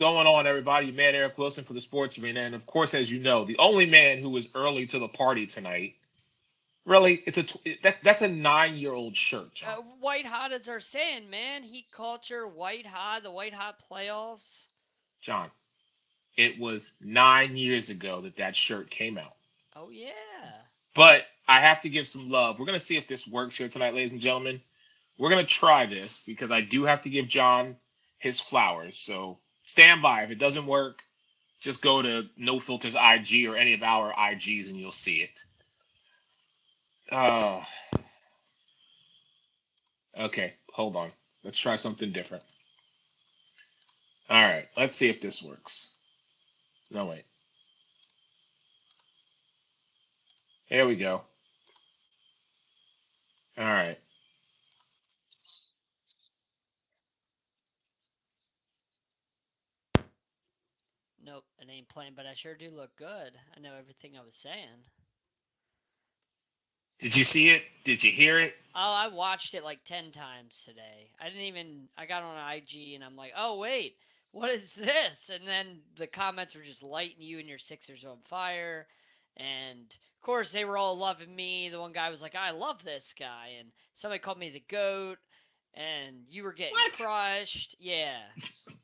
Going on, everybody? Man, Eric Wilson for the Sports Arena, and of course, as you know, the only man who was early to the party tonight. Really, that's a 9-year-old shirt, John. White hot is our saying, man. Heat culture, white hot, the white hot playoffs. John, it was 9 years ago that shirt came out. Oh yeah. But I have to give some love. We're gonna see if this works here tonight, ladies and gentlemen. We're gonna try this because I do have to give John his flowers. So stand by. If it doesn't work, just go to No Filters IG or any of our IGs and you'll see it. Uh, okay, hold on. Let's try something different. All right, let's see if this works. No, wait. Here we go. All right. Nope, it ain't playing, but I sure do look good. I know everything I was saying. Did you see it? Did you hear it? Oh, I watched it like 10 times today. I got on IG and I'm like, oh, wait, what is this? And then the comments were just lighting you and your Sixers on fire. And of course, they were all loving me. The one guy was like, I love this guy. And somebody called me the GOAT. And you were getting What? crushed. Yeah.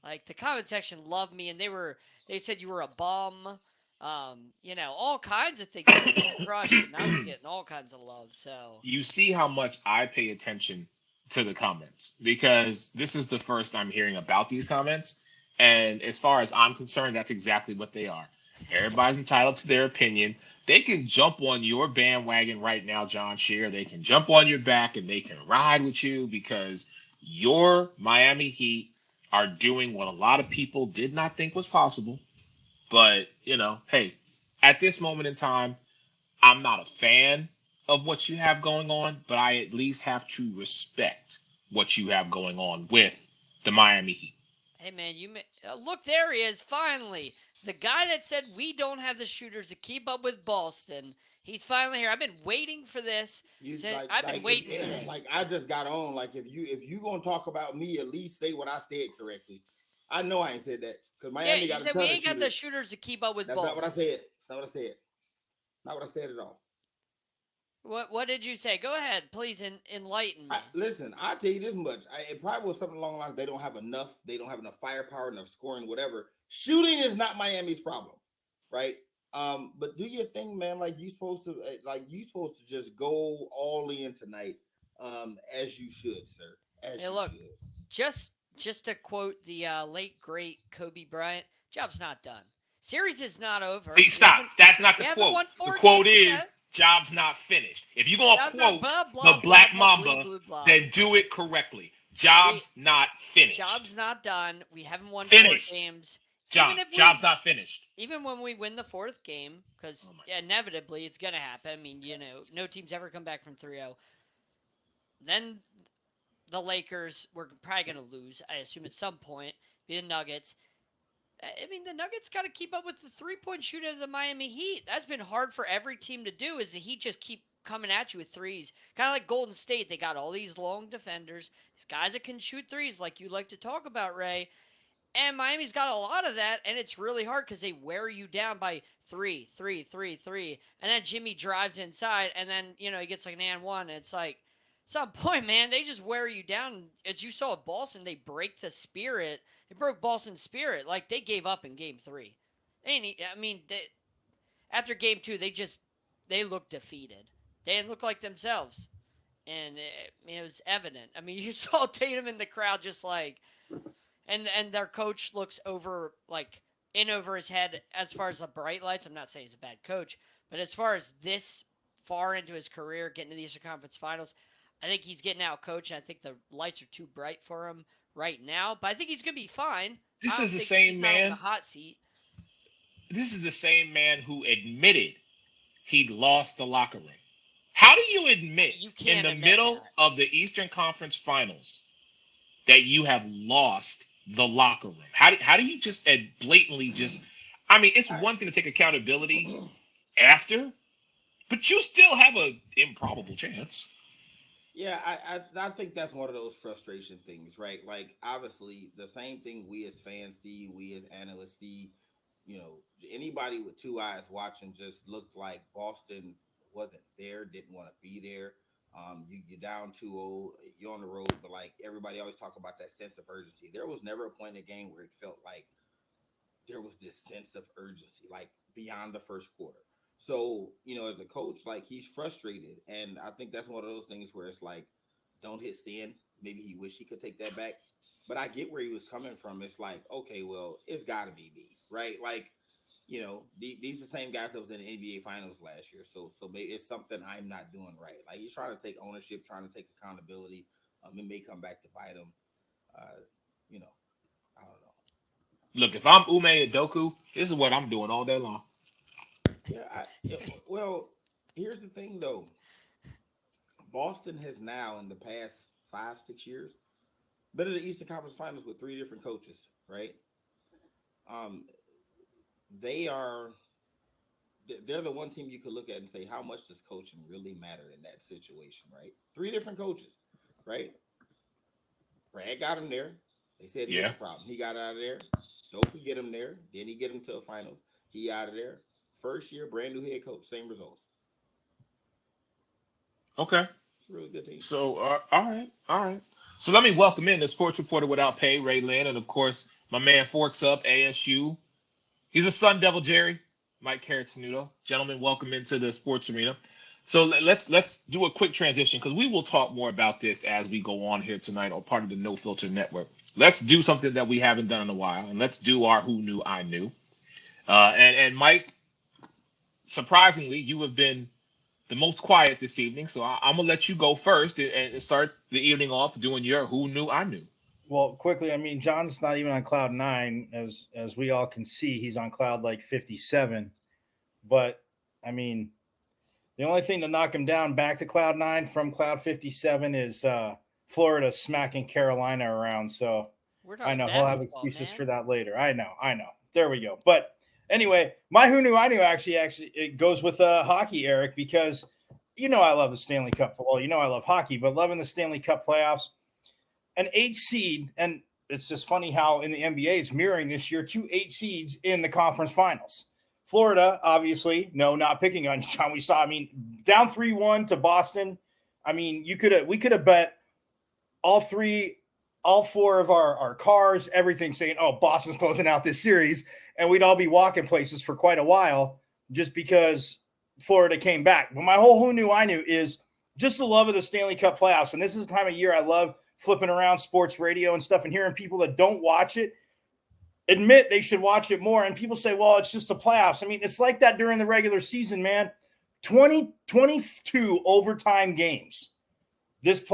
Like the comment section loved me. And they said you were a bum. All kinds of things getting crushed, and I was getting all kinds of love. So You see how much I pay attention to the comments because this is the first I'm hearing about these comments. And as far as I'm concerned, that's exactly what they are. Everybody's entitled to their opinion. They can jump on your bandwagon right now, John Shear. They can jump on your back and they can ride with you because your Miami Heat are doing what a lot of people did not think was possible. But, hey, at this moment in time, I'm not a fan of what you have going on, but I at least have to respect what you have going on with the Miami Heat. hey man, look, there he is finally. The guy that said we don't have the shooters to keep up with Boston. He's finally here. I've been waiting for this. I've been waiting for this. Like I just got on. Like if you gonna talk about me, at least say what I said correctly. I know I ain't said that because Yeah, Miami you got a said ton we of ain't got shooters. the shooters to keep up with That's Boston. not what I said. That's not what I said. Not what I said at all. What did you say? Go ahead, please enlighten me. Listen, I'll tell you this much. It probably was something along the lines. They don't have enough. They don't have enough firepower, enough scoring, whatever. Shooting is not Miami's problem, right? But do your thing, man. You supposed to just go all in tonight, as you should, sir. As Hey, you look, should. just to quote the late great Kobe Bryant, job's not done. Series is not over. See, stop. That's not the We haven't quote. won The 4 quote games yet. is job's not finished. If you're going to Job's not quote blah, blah, the blah, Black blah, Mamba, blah, blah. then do it correctly. Job's not finished. Job's not done. We haven't won Finished. 4 games. Job's not finished. Even when we win the 4th game, because inevitably it's going to happen. I mean, no team's ever come back from 3-0. Then the Lakers were probably going to lose, I assume, at some point. Be the Nuggets. I mean, the Nuggets got to keep up with the three-point shooting of the Miami Heat. That's been hard for every team to do, is the Heat just keep coming at you with threes. Kind of like Golden State. They got all these long defenders, these guys that can shoot threes like you like to talk about, Ray. And Miami's got a lot of that, and it's really hard because they wear you down by three. And then Jimmy drives inside, and then, he gets like an and one, and it's like, at some point, man, they just wear you down. As you saw at Boston, they break the spirit. It broke Boston's spirit. Like, they gave up in game 3. After game 2, they looked defeated. They didn't look like themselves. And it was evident. I mean, you saw Tatum in the crowd just like, and their coach looks over, like, in over his head as far as the bright lights. I'm not saying he's a bad coach, but as far as this far into his career, getting to the Eastern Conference Finals, I think he's getting out coached, and I think the lights are too bright for him right now. But I think he's going to be fine. This is the same man. He's not on the hot seat. This is the same man who admitted he'd lost the locker room. How do you admit in the middle of the Eastern Conference Finals that you have lost the locker room? How do you just blatantly just? I mean, it's one thing to take accountability after, but you still have an improbable chance. Yeah, I think that's one of those frustration things, right? Like obviously the same thing we as fans see, we as analysts see, anybody with two eyes watching just looked like Boston wasn't there, didn't want to be there. You're down 2-0, you're on the road, but like everybody always talk about that sense of urgency. There was never a point in the game where it felt like there was this sense of urgency, like beyond the first quarter. So, as a coach, like he's frustrated. And I think that's one of those things where it's like, don't hit send. Maybe he wish he could take that back. But I get where he was coming from. It's like, okay, well, it's got to be me, right? Like, these are the same guys that was in the NBA Finals last year. So maybe it's something I'm not doing right. Like he's trying to take ownership, trying to take accountability. It may come back to bite him. Uh, you know, I don't know. Look, if I'm Ume Adoku, this is what I'm doing all day long. Yeah, well, here's the thing though. Boston has now, in the past 5, 6 years, been in the Eastern Conference Finals with three different coaches, right? Um, they are they're the one team you could look at and say, how much does coaching really matter in that situation, right? Three different coaches, right? Brad got him there. They said he was Yeah. a problem. He got out of there. Dope could get him there. Then he get him to a finals. He out of there. First year, brand new head coach, same results. Okay. It's a really good team. So, all right. So let me welcome in the sports reporter without pay, Ray Lynn, and of course my man Forks Up, ASU. He's a Sun Devil, Jerry, Mike Carrottenuto. Gentlemen, welcome into the sports arena. So let's do a quick transition because we will talk more about this as we go on here tonight on part of the No Filter Network. Let's do something that we haven't done in a while, and let's do our Who Knew I Knew. And Mike, surprisingly, you have been the most quiet this evening, so I'm gonna let you go first and start the evening off doing your Who Knew I Knew. Well, quickly, I mean, John's not even on cloud 9, as we all can see. He's on cloud like 57. But I mean, the only thing to knock him down back to cloud 9 from cloud 57 is Florida smacking Carolina around. So I know he'll have excuses for that later. I know. There we go. But anyway, my Who Knew I Knew actually it goes with hockey, Eric, because I love the Stanley Cup. Well, I love hockey, but loving the Stanley Cup playoffs. An 8 seed, and it's just funny how in the NBA it's mirroring this year 2 8 seeds in the conference finals. Florida, obviously, no, not picking on John. We saw, I mean, down 3-1 to Boston. I mean, we could have bet all 4 of our cars, everything, saying, oh, Boston's closing out this series, and we'd all be walking places for quite a while just because Florida came back. But my whole Who Knew I Knew is just the love of the Stanley Cup playoffs. And this is the time of year I love flipping around sports radio and stuff and hearing people that don't watch it admit they should watch it more. And people say, well, it's just the playoffs. I mean, it's like that during the regular season, man. 22 overtime games. This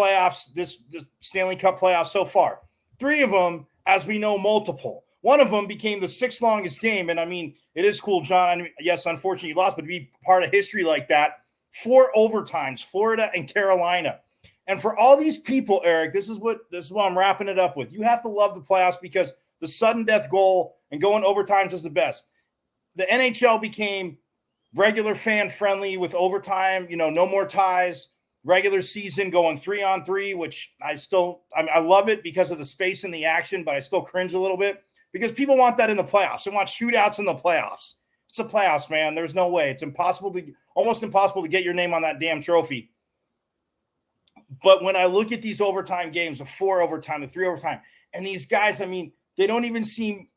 Stanley Cup playoffs so far. 3 of them, as we know, multiple. One of them became the 6th longest game. And I mean, it is cool, John. I mean, yes, unfortunately, you lost, but to be part of history like that, 4 overtimes, Florida and Carolina. And for all these people, Eric, this is what I'm wrapping it up with. You have to love the playoffs because the sudden death goal and going overtimes is the best. The NHL became regular fan friendly with overtime, no more ties, regular season going 3-on-3, which I love it because of the space and the action, but I still cringe a little bit because people want that in the playoffs. They want shootouts in the playoffs. It's the playoffs, man. There's no way. It's almost impossible to get your name on that damn trophy. But when I look at these overtime games, the 4 overtime, the 3 overtime, and these guys, I mean, they don't even seem,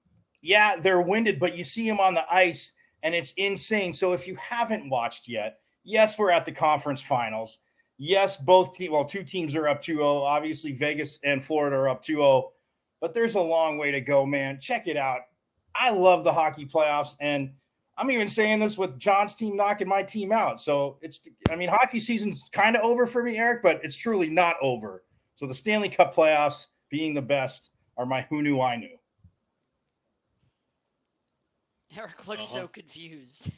they're winded, but you see them on the ice, and it's insane. So if you haven't watched yet, yes, we're at the conference finals. Yes, 2 teams are up 2-0. Obviously, Vegas and Florida are up 2-0. But there's a long way to go, man. Check it out. I love the hockey playoffs, and I'm even saying this with John's team knocking my team out. So hockey season's kind of over for me, Eric, but it's truly not over. So the Stanley Cup playoffs being the best are my Who Knew I Knew. Eric looks so confused.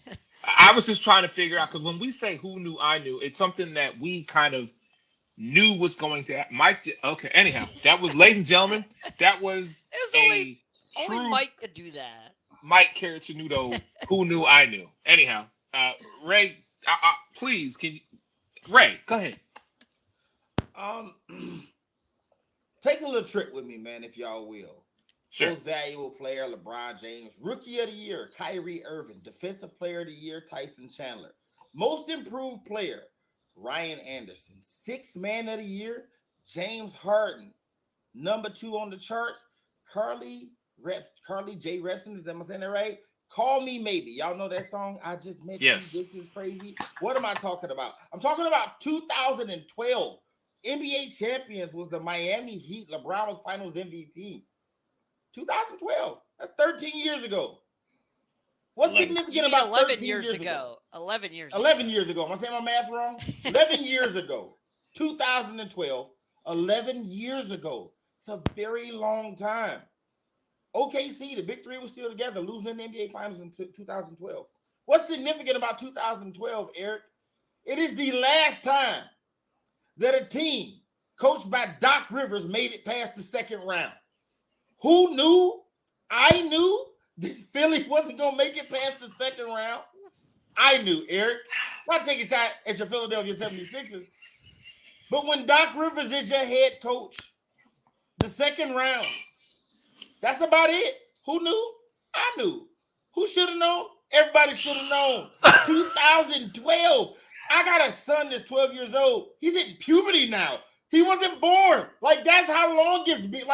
I was just trying to figure out, because when we say Who Knew I Knew, it's something that we kind of knew was going to happen. Mike, okay, anyhow, that was, ladies and gentlemen, that was only Mike could do that. Mike Carrottenuto, Who Knew I Knew. Anyhow, Ray, please, Ray, go ahead. Take a little trip with me, man, if y'all will. Sure. Most valuable player, LeBron James. Rookie of the year, Kyrie Irving. Defensive player of the year, Tyson Chandler. Most improved player, Ryan Anderson. Sixth man of the year, James Harden. Number 2 on the charts, Carly J. Repson. Is that am I saying that right? Call Me Maybe. Y'all know that song? I Just Met Yes. You. This is crazy. What am I talking about? I'm talking about 2012. NBA champions was the Miami Heat. LeBron was finals MVP. 2012. That's 13 years ago. What's 11. significant about 11 13 years ago? 11 years 11 years ago. Am I saying my math wrong? 11 years ago. 2012. 11 years ago. It's a very long time. OKC, the big three was still together, losing in the NBA Finals in 2012. What's significant about 2012, Eric? It is the last time that a team coached by Doc Rivers made it past the second round. Who knew? I knew that Philly wasn't going to make it past the second round. I knew, Eric. Not take a shot at your Philadelphia 76ers. But when Doc Rivers is your head coach, the second round, that's about it. Who knew? I knew. Who should have known? Everybody should have known. 2012. I got a son that's 12 years old. He's in puberty now. He wasn't born. Like, that's how long it's been.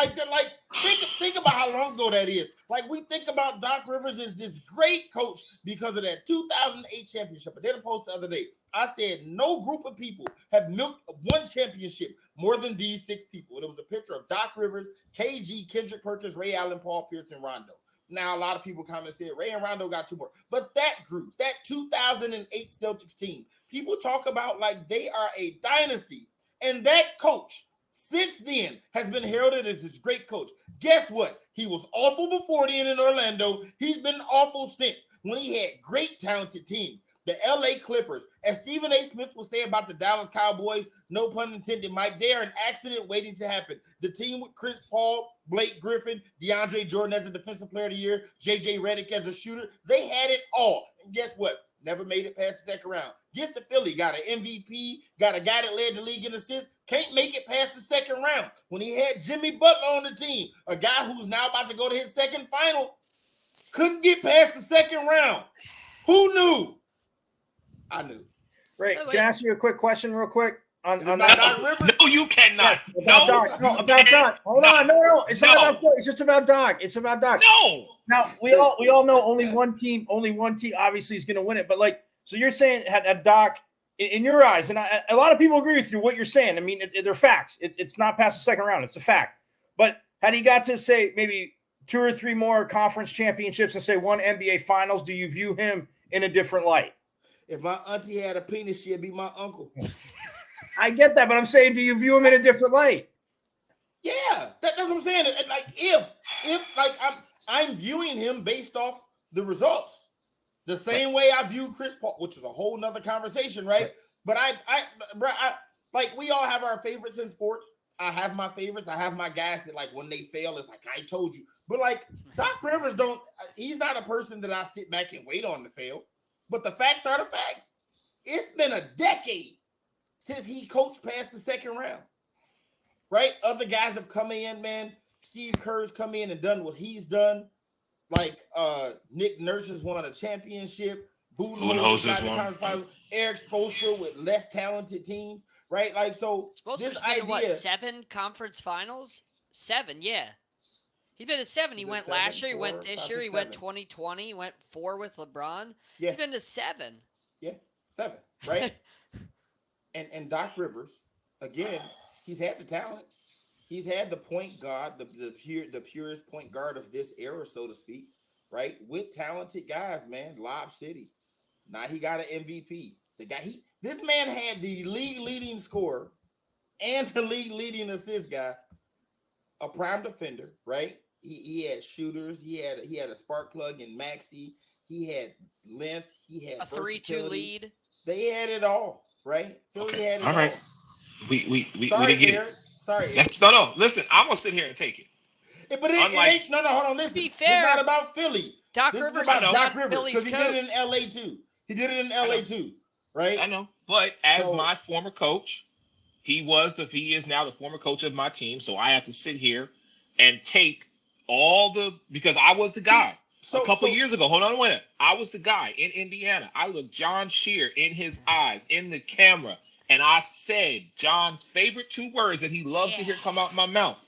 Think about how long ago that is. Like, we think about Doc Rivers as this great coach because of that 2008 championship. But then post the other day, I said no group of people have milked one championship more than these 6 people. And it was a picture of Doc Rivers, KG, Kendrick Perkins, Ray Allen, Paul Pierce, and Rondo. Now, a lot of people come and say Ray and Rondo got 2 more. But that group, that 2008 Celtics team, people talk about like they are a dynasty. And that coach, since then, has been heralded as this great coach. Guess what? He was awful before then in Orlando. He's been awful since, when he had great, talented teams. The LA Clippers, as Stephen A. Smith will say about the Dallas Cowboys, no pun intended, Mike, they are an accident waiting to happen. The team with Chris Paul, Blake Griffin, DeAndre Jordan as a defensive player of the year, JJ Redick as a shooter, they had it all. And guess what? Never made it past the second round. Gets to Philly, got an MVP, got a guy that led the league in assists, can't make it past the second round. When he had Jimmy Butler on the team, a guy who's now about to go to his second final, couldn't get past the second round. Who knew? I knew. Right. Can I ask you a quick question real quick? On No, you cannot. About Doc. Hold on. No. It's not about Doc. It's just about Doc. It's about Doc. No. Now, we all know only one team obviously is going to win it. But, like, so you're saying had Doc, in your eyes, and a lot of people agree with you, what you're saying. I mean, they're facts. It's not past the second round. It's a fact. But had he got to, say, maybe 2 or 3 more conference championships and, say, 1 NBA finals, do you view him in a different light? If my auntie had a penis, she'd be my uncle. I get that, but I'm saying, do you view him in a different light? Yeah, that's what I'm saying. Like if like I'm viewing him based off the results, the same way I view Chris Paul, which is a whole nother conversation, right? But I like we all have our favorites in sports. I have my favorites. I have my guys that like when they fail, it's like I told you. But like Doc Rivers he's not a person that I sit back and wait on to fail. But the facts are the facts. It's been a decade since he coached past the second round, right? Other guys have come in, man. Steve Kerr's come in and done what he's done. Like Nick Nurse has won a championship. Budenholzer has won. Eric Spoelstra with less talented teams, right? Like, so Spoelstra's been, what, 7 conference finals? 7, yeah. He's been to 7. He went last year. He went this year. He went 2020. He went 4 with LeBron. Yeah. He's been to 7. Yeah, 7, right? and Doc Rivers, again, he's had the talent. He's had the point guard, the purest point guard of this era, so to speak, right? With talented guys, man. Lob City. Now he got an MVP. This man had the league leading scorer and the league leading assist guy, a prime defender, right? He had shooters. He had a spark plug in Maxey. He had length. He had a 3-2 lead. They had it all, right? Philly had it all. All right. We Sorry, didn't get Eric. it. Sorry. No. Listen, I'm gonna sit here and take it. But it ain't. No. Hold on. Listen. Be fair. It's not about Philly. Doc this Rivers is about Doc Rivers Philly's because he coach. did it in LA too. Right? I know. But as my former coach, He is now the former coach of my team. So I have to sit here and take because I was the guy a couple years ago. Hold on a minute. I was the guy in Indiana. I looked John Shear in his eyes, in the camera, and I said John's favorite 2 words that he loves to hear come out my mouth.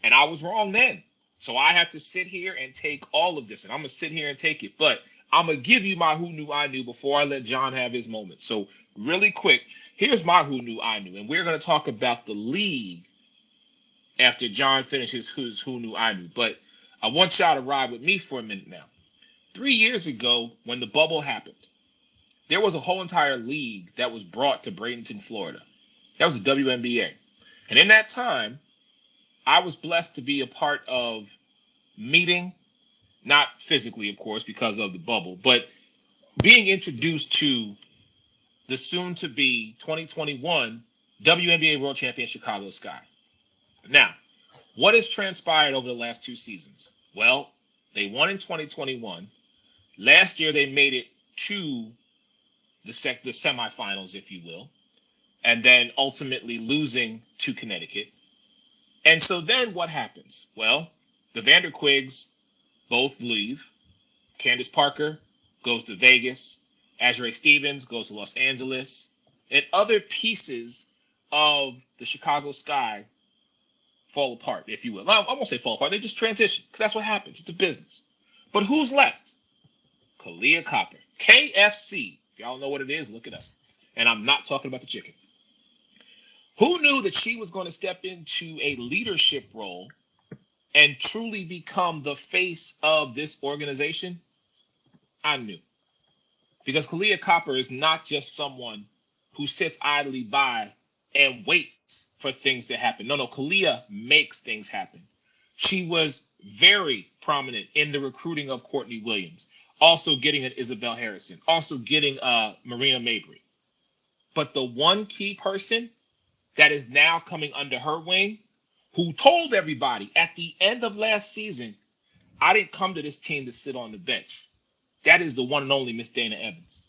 And I was wrong then. So I have to sit here and take all of this, and I'm going to sit here and take it. But I'm going to give you my who knew I knew before I let John have his moment. So really quick, here's my who knew I knew. And we're going to talk about the league after John finishes his who knew I knew. But I want y'all to ride with me for a minute now. 3 years ago, when the bubble happened, there was a whole entire league that was brought to Bradenton, Florida. That was the WNBA. And in that time, I was blessed to be a part of meeting, not physically, of course, because of the bubble, but being introduced to the soon-to-be 2021 WNBA World Champion Chicago Sky. Now, what has transpired over the last 2 seasons? Well, they won in 2021. Last year, they made it to the semifinals, if you will, and then ultimately losing to Connecticut. And so then what happens? Well, the Vanderquigs both leave. Candace Parker goes to Vegas. Azure Stevens goes to Los Angeles. And other pieces of the Chicago Sky fall apart, if you will. I won't say fall apart. They just transition, because that's what happens. It's a business. But who's left? Kalia Copper. KFC. If y'all know what it is, look it up. And I'm not talking about the chicken. Who knew that she was going to step into a leadership role and truly become the face of this organization? I knew. Because Kalia Copper is not just someone who sits idly by and waits for things to happen. No, Kalia makes things happen. She was very prominent in the recruiting of Courtney Williams, also getting an Isabel Harrison, also getting Marina Mabry. But the one key person that is now coming under her wing, who told everybody at the end of last season, I didn't come to this team to sit on the bench. That is the one and only Miss Dana Evans.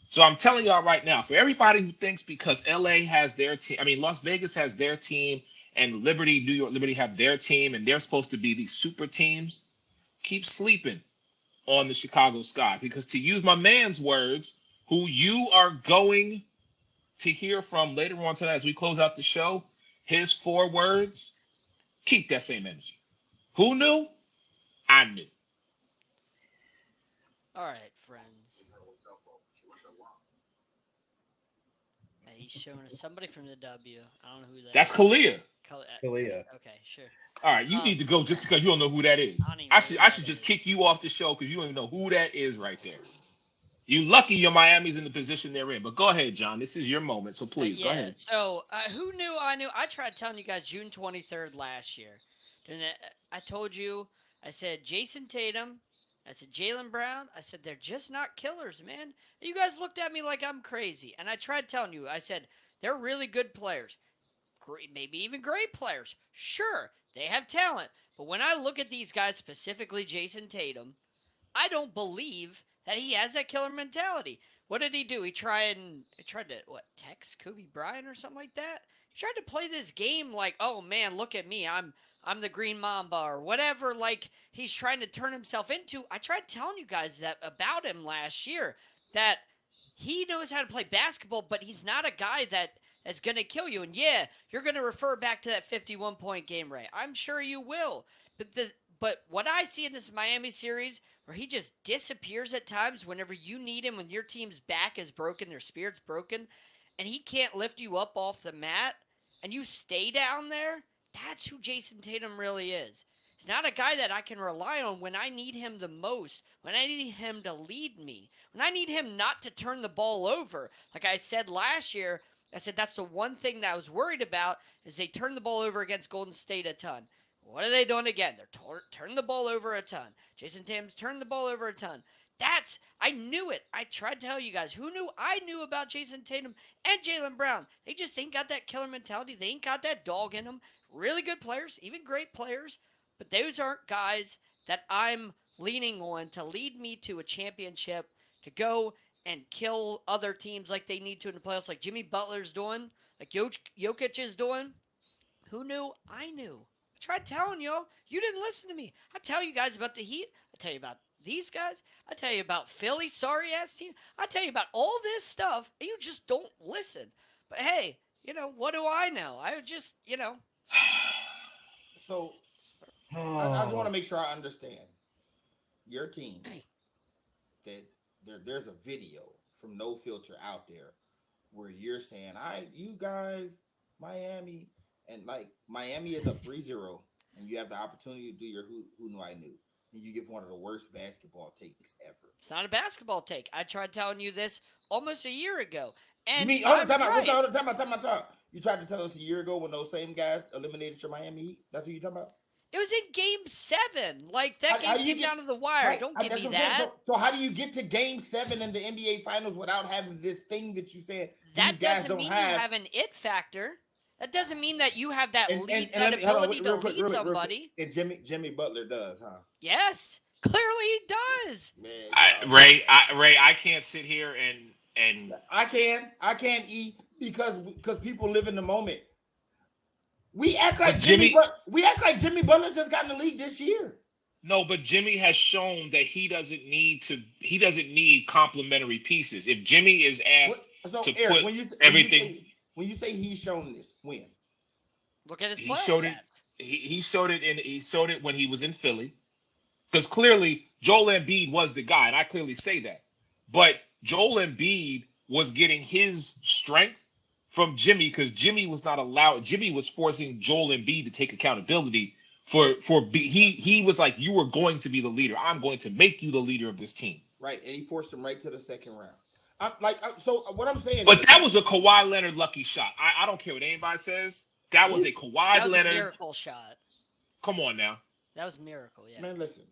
So I'm telling y'all right now, for everybody who thinks because LA has their team, Las Vegas has their team, and New York Liberty have their team, and they're supposed to be these super teams, keep sleeping on the Chicago Sky. Because to use my man's words, who you are going to hear from later on tonight as we close out the show, his 4 words, keep that same energy. Who knew? I knew. All right, friends. He's showing us somebody from the W. I don't know who that That's is. Kalia. Kalia. Okay, sure. All right, you need to go just because you don't know who that is. I should just kick you off the show because you don't even know who that is right there. You lucky your Miami's in the position they're in. But go ahead, John. This is your moment, so please go ahead. So who knew I knew? I tried telling you guys June 23rd last year. I told you, I said Jason Tatum, I said Jaylen Brown, I said they're just not killers, man. And you guys looked at me like I'm crazy. And I tried telling you, I said they're really good players. Great, maybe even great players. Sure, they have talent. But when I look at these guys, specifically Jason Tatum, I don't believe that he has that killer mentality. What did he do? He tried to text Kobe Bryant or something like that? He tried to play this game like, oh man, look at me. I'm the Green Mamba or whatever, like he's trying to turn himself into. I tried telling you guys that about him last year, that he knows how to play basketball, but he's not a guy that's going to kill you. And yeah, you're going to refer back to that 51-point game, Ray. I'm sure you will. But what I see in this Miami series, where he just disappears at times whenever you need him, when your team's back is broken, their spirit's broken, and he can't lift you up off the mat, and you stay down there, that's who Jason Tatum really is. He's not a guy that I can rely on when I need him the most, when I need him to lead me, when I need him not to turn the ball over. Like I said last year, I said that's the one thing that I was worried about, is they turned the ball over against Golden State a ton. What are they doing again? They're turning the ball over a ton. Jason Tatum's turned the ball over a ton. I knew it. I tried to tell you guys. Who knew? I knew about Jason Tatum and Jaylen Brown. They just ain't got that killer mentality. They ain't got that dog in them. Really good players, even great players. But those aren't guys that I'm leaning on to lead me to a championship, to go and kill other teams like they need to in the playoffs, like Jimmy Butler's doing. like Jokic is doing. Who knew? I knew. I tried telling y'all. You didn't listen to me. I tell you guys about the Heat. I tell you about these guys. I tell you about Philly's sorry-ass team. I tell you about all this stuff, and you just don't listen. But hey, what do I know? I just, So I just want to make sure I understand. Your team, that there's a video from No Filter out there where you're saying, you guys, Miami, and like Miami is up 3-0, and you have the opportunity to do your who knew I knew. And you give one of the worst basketball takes ever. It's not a basketball take. I tried telling you this almost a year ago. And time out. You tried to tell us a year ago when those same guys eliminated your Miami Heat? That's what you're talking about? It was in Game 7. Like, that game came down to the wire. Right, don't give me that. So how do you get to Game 7 in the NBA Finals without having this thing that you said that doesn't mean you have an it factor? That doesn't mean that you have that ability to lead somebody. And Jimmy Butler does, huh? Yes. Clearly he does. Man, Ray, I can't sit here and I can't eat because people live in the moment. We act like Jimmy Butler just got in the league this year. No, but Jimmy has shown that he doesn't need complementary pieces. If Jimmy is asked to Eric, put everything, when you say he's shown this, when? Look at his he showed it. He showed it when he was in Philly, because clearly Joel Embiid was the guy, and I clearly say that. But Joel Embiid was getting his strength from Jimmy because Jimmy was not allowed. Jimmy was forcing Joel Embiid to take accountability he was like, you were going to be the leader. I'm going to make you the leader of this team. Right, and he forced him right to the second round. So what I'm saying, but that was a Kawhi Leonard lucky shot. I don't care what anybody says. That was a Kawhi Leonard miracle shot. Come on now. That was a miracle. Yeah. Man, listen,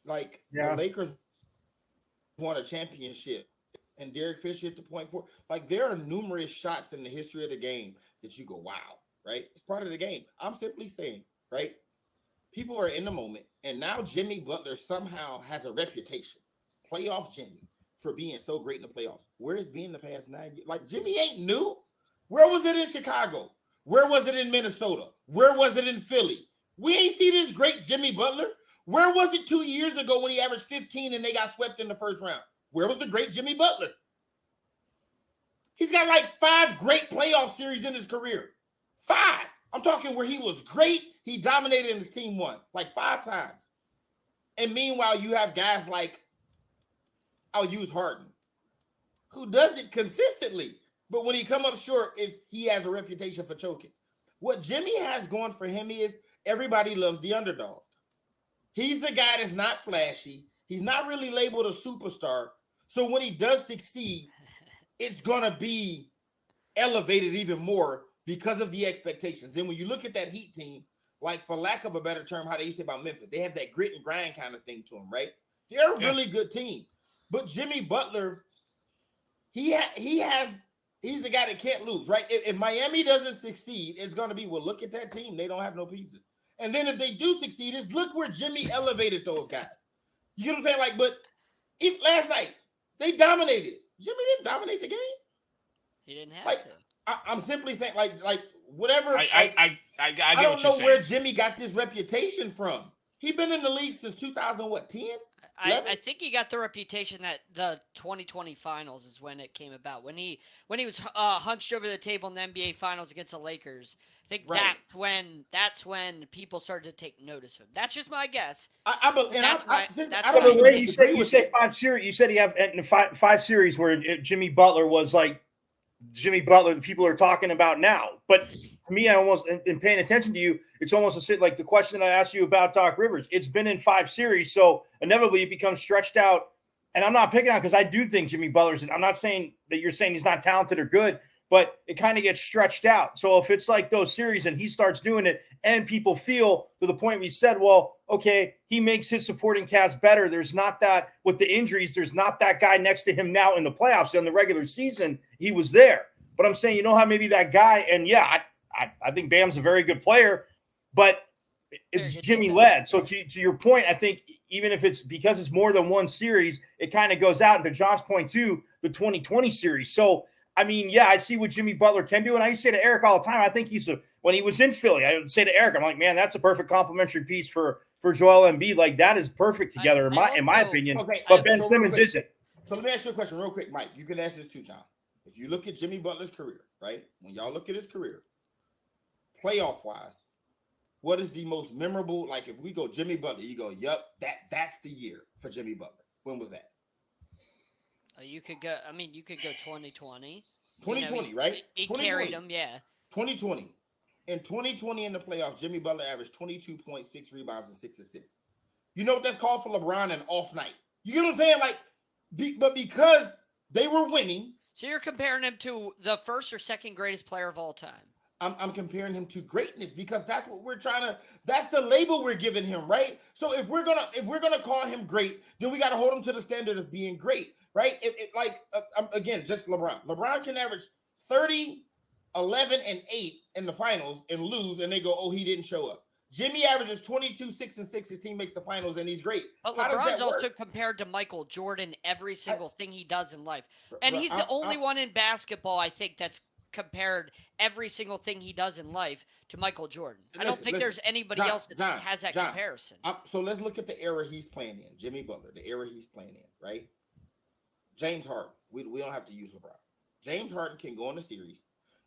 the Lakers won a championship, and Derek Fisher hit the point for. Like, there are numerous shots in the history of the game that you go, wow, right? It's part of the game. I'm simply saying, right? People are in the moment, and now Jimmy Butler somehow has a reputation, playoff Jimmy, for being so great in the playoffs. Where's been the past 9 years? Like, Jimmy ain't new. Where was it in Chicago? Where was it in Minnesota? Where was it in Philly? We ain't see this great Jimmy Butler. Where was it 2 years ago when he averaged 15 and they got swept in the first round? Where was the great Jimmy Butler? He's got like 5 great playoff series in his career. 5. I'm talking where he was great. He dominated and his team won like 5 times. And meanwhile, you have guys like, I'll use Harden, who does it consistently. But when he come up short, he has a reputation for choking. What Jimmy has going for him is everybody loves the underdog. He's the guy that's not flashy. He's not really labeled a superstar. So when he does succeed, it's going to be elevated even more because of the expectations. Then when you look at that Heat team, like, for lack of a better term, how they used to say about Memphis, they have that grit and grind kind of thing to them, right? They're a really good team. But Jimmy Butler, he's the guy that can't lose, right? If Miami doesn't succeed, it's going to be, well, look at that team. They don't have no pieces. And then if they do succeed, it's look where Jimmy elevated those guys. You get what I'm saying? Like, but if last night they dominated, Jimmy didn't dominate the game. He didn't have to. I'm simply saying, like whatever. I don't know where Jimmy got this reputation from. He's been in the league since 2010. I think he got the reputation that the 2020 finals is when it came about. When he was hunched over the table in the NBA finals against the Lakers. I think that's when people started to take notice of him. That's just my guess. The way you say 5 series. You said he have 5 series where Jimmy Butler was like Jimmy Butler. The people are talking about now, but to me, I almost in paying attention to you, it's almost like the question I asked you about Doc Rivers. It's been in 5 series, so inevitably it becomes stretched out. And I'm not picking on because I do think Jimmy Butler's. I'm not saying that you're saying he's not talented or good, but it kind of gets stretched out. So if it's like those series and he starts doing it and people feel to the point we said, well, okay, he makes his supporting cast better. There's not that with the injuries. There's not that guy next to him now in the playoffs. In the regular season, he was there. But I'm saying, you know how maybe that guy, and yeah, I think Bam's a very good player, but it's Jimmy led. So to your point, I think even if it's because it's more than one series, it kind of goes out. And to John's point too, the 2020 series. So I mean, yeah, I see what Jimmy Butler can do. And I used to say to Eric all the time, I think when he was in Philly, I would say to Eric, I'm like, man, that's a perfect complementary piece for Joel Embiid. Like, that is perfect together in my opinion. Okay, but Ben Simmons isn't. So let me ask you a question real quick, Mike. You can answer this too, John. If you look at Jimmy Butler's career, right? When y'all look at his career, playoff-wise, what is the most memorable? Like, if we go Jimmy Butler, you go, yep, that's the year for Jimmy Butler. When was that? You could go 2020. 2020, right? He carried them, yeah. 2020. In 2020 in the playoffs, Jimmy Butler averaged 22.6 rebounds and 6 assists. You know what that's called for LeBron, an off night. You get what I'm saying? Like, but because they were winning. So you're comparing him to the first or second greatest player of all time. I'm comparing him to greatness because that's what we're trying to. That's the label we're giving him, right? So if we're gonna call him great, then we got to hold him to the standard of being great, right? Again, just LeBron. LeBron can average 30, 11, and 8 in the finals and lose, and they go, oh, he didn't show up. Jimmy averages 22, 6, and 6. His team makes the finals, and he's great. But LeBron's also compared to Michael Jordan every single thing he does in life. And he's the only one in basketball, I think, that's compared every single thing he does in life to Michael Jordan. I don't think there's anybody else that has that comparison. So let's look at the era he's playing in. Jimmy Butler, the era he's playing in, right? James Harden. We don't have to use LeBron. James Harden can go in the series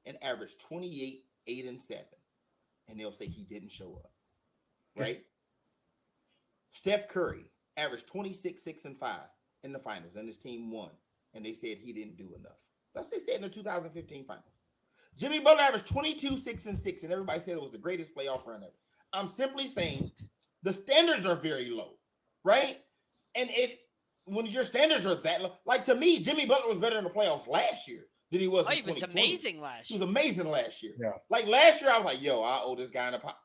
and average 28, 8, and 7. And they'll say he didn't show up. Right? Steph Curry averaged 26, 6, and 5 in the finals, and his team won. And they said he didn't do enough. That's what they said in the 2015 finals. Jimmy Butler averaged 22, 6, and 6, and everybody said it was the greatest playoff run ever. I'm simply saying the standards are very low, right? And when your standards are that low, like to me, Jimmy Butler was better in the playoffs last year than he was in 2020. He was amazing last year. He was amazing last year. Yeah. Like last year, I was like, yo, I owe this guy in a pop.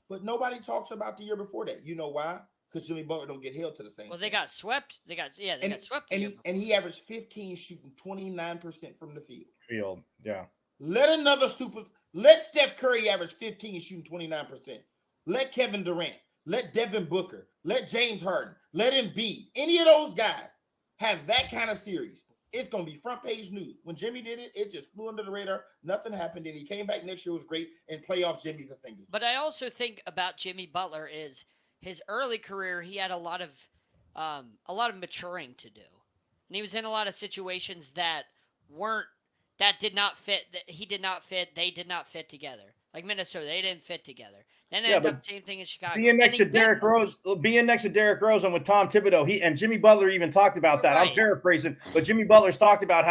But nobody talks about the year before that. You know why? Because Jimmy Butler don't get held to the same. Well, they got swept. They got swept. And he averaged 15, shooting 29% from the field. Yeah. Let Steph Curry average 15, shooting 29%. Let Kevin Durant, let Devin Booker, let James Harden, let Embiid. Any of those guys have that kind of series. It's going to be front page news. When Jimmy did it, it just flew under the radar. Nothing happened. And he came back next year, was great. And playoff Jimmy's a thing. But I also think about Jimmy Butler is his early career, he had a lot of maturing to do. And he was in a lot of situations that did not fit, that he did not fit, they did not fit together. Like Minnesota, they didn't fit together. Then ended up same thing in Chicago. Being next to Derrick Rose and with Tom Thibodeau, and Jimmy Butler even talked about that. Right. I'm paraphrasing, but Jimmy Butler's talked about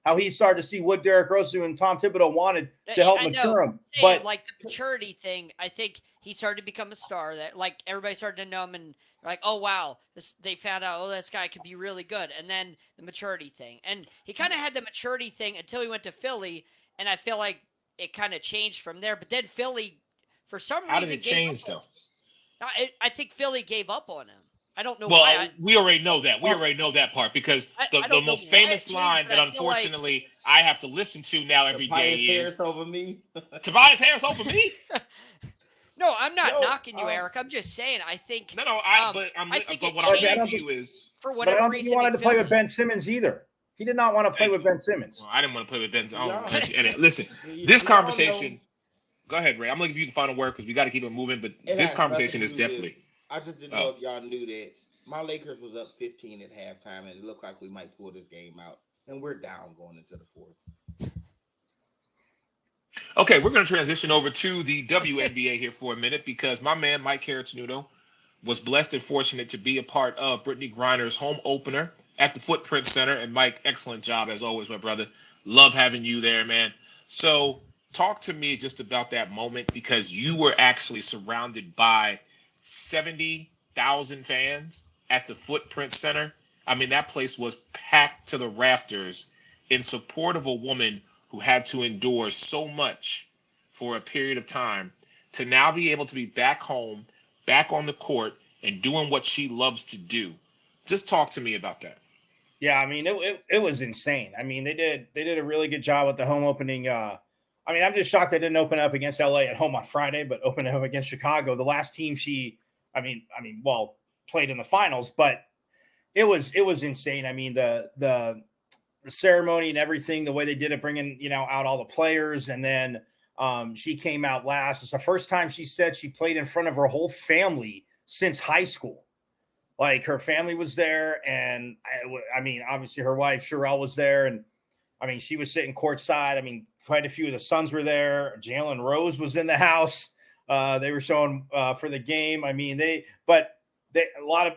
how he started to see what Derrick Rose doing and Tom Thibodeau wanted to help mature him. But like the maturity thing, I think he started to become a star that like everybody started to know him and like, oh wow, they found out, oh, this guy could be really good. And then the maturity thing. And he kind of had the maturity thing until he went to Philly, and I feel like it kind of changed from there. But then Philly, for some reason, how did it change though? I think Philly gave up on him. I don't know why. Well, we already know that. We already know that part because the most famous line that unfortunately I have to listen to now every day is Tobias Harris over me. Tobias Harris over me? No, I'm not knocking you, Eric. I'm just saying. I think. But what I'm saying to you is, for whatever reason, he wanted to play with Ben Simmons either. He did not want to play with Ben Simmons. Well, I didn't want to play with Ben Simmons. Listen, this conversation. Go ahead, Ray. I'm going to give you the final word because we got to keep it moving. But this conversation is definitely. I just didn't know if y'all knew that my Lakers was up 15 at halftime, and it looked like we might pull this game out, and we're down going into the fourth. Okay, we're going to transition over to the WNBA here for a minute because my man Mike Caratanudo was blessed and fortunate to be a part of Brittany Griner's home opener at the Footprint Center. And Mike, excellent job as always, my brother. Love having you there, man. So talk to me just about that moment because you were actually surrounded by 70,000 fans at the Footprint Center. I mean, that place was packed to the rafters in support of a woman who had to endure so much for a period of time to now be able to be back home, back on the court, and doing what she loves to do. Just talk to me about that. Yeah, I mean, it was insane. I mean, they did a really good job with the home opening. I mean, I'm just shocked they didn't open up against LA at home on Friday, but opened up against Chicago, the last team she played in the finals, but it was insane. I mean, the ceremony and everything, the way they did it, bringing, out all the players. And then she came out last. It's the first time she said she played in front of her whole family since high school. Like, her family was there. And I mean, obviously her wife, Sherelle, was there. And I mean, she was sitting courtside. I mean, quite a few of the Suns were there. Jalen Rose was in the house. They were showing for the game. I mean, a lot of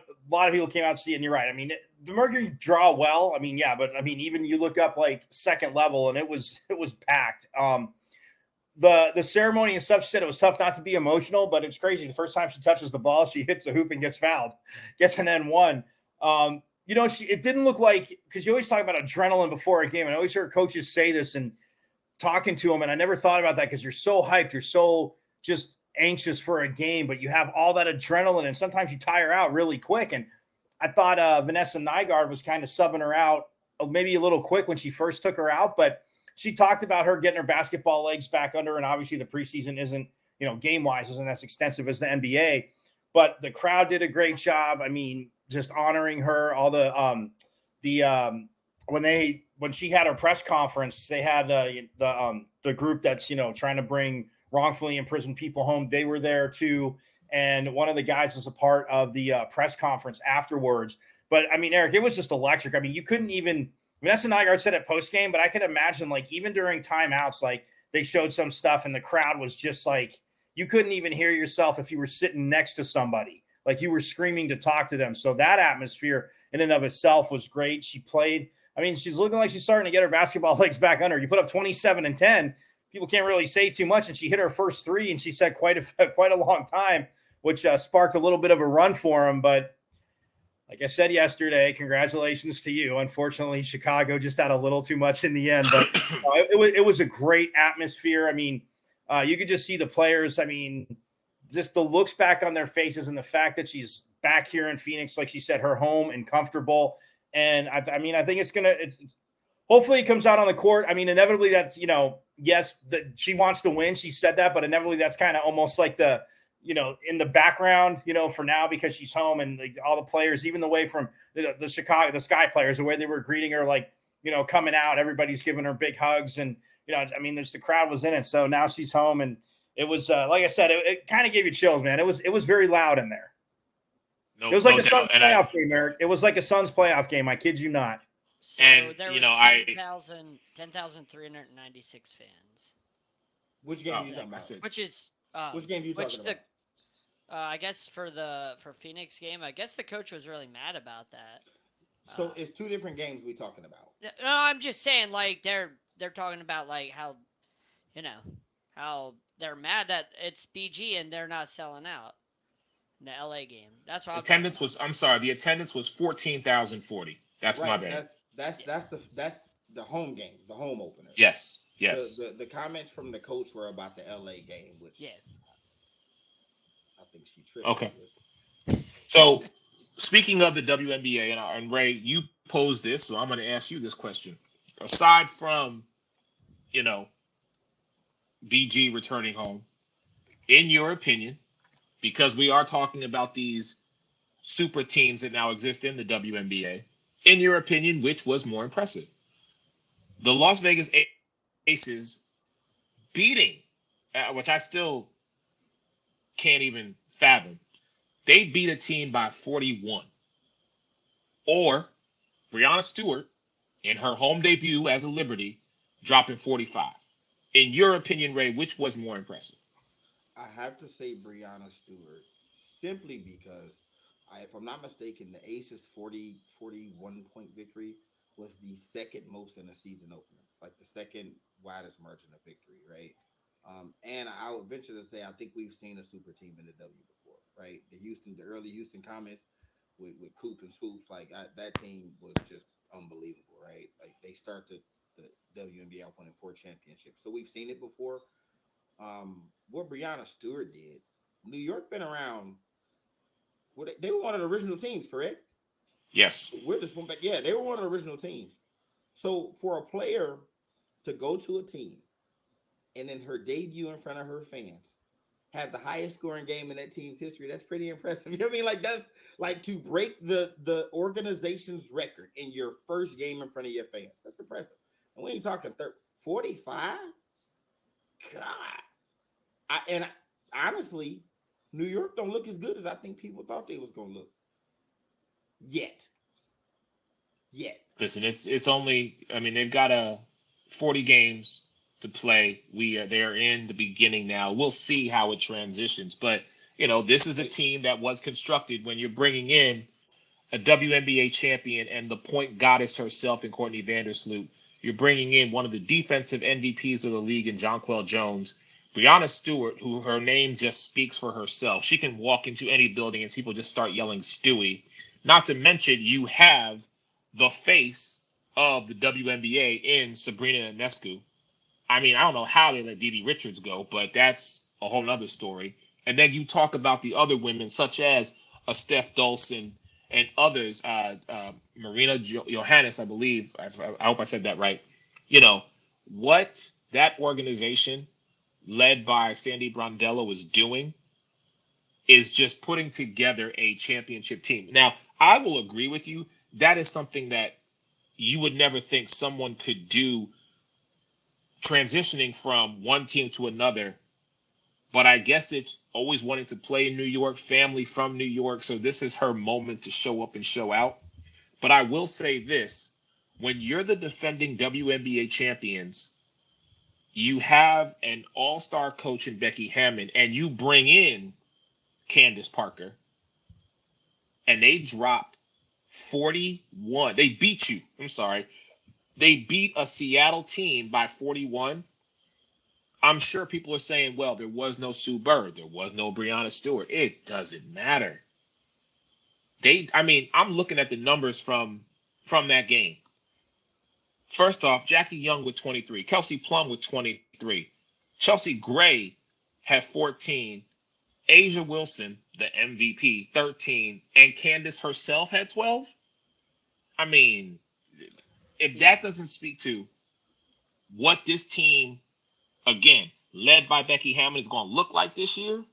people came out to see it. And you're right. I mean, the Mercury draw well. I mean, yeah, but I mean, even you look up like second level, and it was packed. The ceremony and stuff, she said it was tough not to be emotional, but it's crazy. The first time she touches the ball, she hits the hoop and gets fouled, gets an N1. It didn't look like, because you always talk about adrenaline before a game, and I always hear coaches say this and talking to them, and I never thought about that because you're so hyped, you're so just anxious for a game, but you have all that adrenaline, and sometimes you tire out really quick. And I thought Vanessa Nygaard was kind of subbing her out maybe a little quick when she first took her out, but she talked about her getting her basketball legs back under, and obviously the preseason isn't, game-wise isn't as extensive as the NBA, but the crowd did a great job. I mean, just honoring her, all when she had her press conference, they had the group that's, trying to bring wrongfully imprisoned people home. They were there too. And one of the guys was a part of the press conference afterwards. But I mean, Eric, it was just electric. I mean, you couldn't even, Vanessa Nygaard said it post game, but I could imagine, like, even during timeouts, like, they showed some stuff and the crowd was just like, you couldn't even hear yourself if you were sitting next to somebody, like you were screaming to talk to them. So that atmosphere in and of itself was great. She played, I mean, she's looking like she's starting to get her basketball legs back under. You put up 27 and 10, people can't really say too much. And she hit her first three, and she said quite a long time, which sparked a little bit of a run for him. But like I said yesterday, congratulations to you. Unfortunately, Chicago just had a little too much in the end, but it was a great atmosphere. I mean, you could just see the players. I mean, just the looks back on their faces, and the fact that she's back here in Phoenix, like she said, her home and comfortable. And I think it's hopefully it comes out on the court. I mean, inevitably that's, yes, that she wants to win. She said that, but inevitably that's kind of almost like the, in the background, for now, because she's home, and like all the players, even the way from the Sky players, the way they were greeting her, like, coming out, everybody's giving her big hugs, and, I mean, the crowd was in it. So now she's home, and it was, like I said, it kind of gave you chills, man. It was very loud in there. It was like a Suns playoff game, Eric. It was like a Suns playoff game. I kid you not. So and there was 10,396 fans. Which game are you talking about? Which is which game are you talking about? I guess for Phoenix game, I guess the coach was really mad about that. So it's two different games we're talking about. No, I'm just saying, like, they're talking about, like, how they're mad that it's BG and they're not selling out in the LA game. That's what the attendance was 14,040. That's right, my bad. That's the home game, the home opener. Yes. The comments from the coach were about the LA game, which I think she tripped. Okay. So, speaking of the WNBA, and Ray, you posed this, so I'm going to ask you this question. Aside from, BG returning home, in your opinion, because we are talking about these super teams that now exist in the WNBA, in your opinion, which was more impressive? The Las Vegas Aces beating, which I still can't even fathom, they beat a team by 41. Or Breanna Stewart, in her home debut as a Liberty, dropping 45. In your opinion, Ray, which was more impressive? I have to say Breanna Stewart, simply because, if I'm not mistaken, the Aces 41-point victory was the second most in a season opener, like the second widest margin of victory, right? And I would venture to say I think we've seen a super team in the W before, right? The early Houston Comets with Coop and Swoops, like that team was just unbelievable, right? Like they started the WNBA off winning 4 championships, so we've seen it before. What Breanna Stewart did, New York been around. They were one of the original teams, correct? Yes. We're just going back. Yeah, they were one of the original teams. So for a player to go to a team and in her debut in front of her fans have the highest scoring game in that team's history. That's pretty impressive. You know what I mean? Like that's like to break the organization's record in your first game in front of your fans. That's impressive. And we ain't talking 45. God, honestly, New York don't look as good as I think people thought they was gonna look. Yet. Listen, it's only. I mean, they've got 40 games to play. They're in the beginning now. We'll see how it transitions, but this is a team that was constructed when you're bringing in a WNBA champion and the point goddess herself in Courtney Vandersloot. You're bringing in one of the defensive MVPs of the league in Jonquel Jones. Breonna Stewart, who her name just speaks for herself. She can walk into any building and people just start yelling Stewie. Not to mention you have the face of the WNBA in Sabrina Ionescu. I mean, I don't know how they let Dee Richards go, but that's a whole other story. And then you talk about the other women, such as a Steph Dolson and others, Marina Johannes, I believe. I hope I said that right. What that organization led by Sandy Brondello is doing is just putting together a championship team. Now, I will agree with you. That is something that you would never think someone could do, transitioning from one team to another. But I guess it's always wanting to play in New York, family from New York. So this is her moment to show up and show out. But I will say this, when you're the defending WNBA champions, you have an all-star coach in Becky Hammon, and you bring in Candace Parker, and they drop 41. They beat you. I'm sorry. They beat a Seattle team by 41. I'm sure people are saying, well, there was no Sue Bird. There was no Breonna Stewart. It doesn't matter. I'm looking at the numbers from that game. First off, Jackie Young with 23. Kelsey Plum with 23. Chelsea Gray had 14. Asia Wilson, the MVP, 13. And Candace herself had 12. I mean, if that doesn't speak to what this team, again, led by Becky Hammon, is going to look like this year,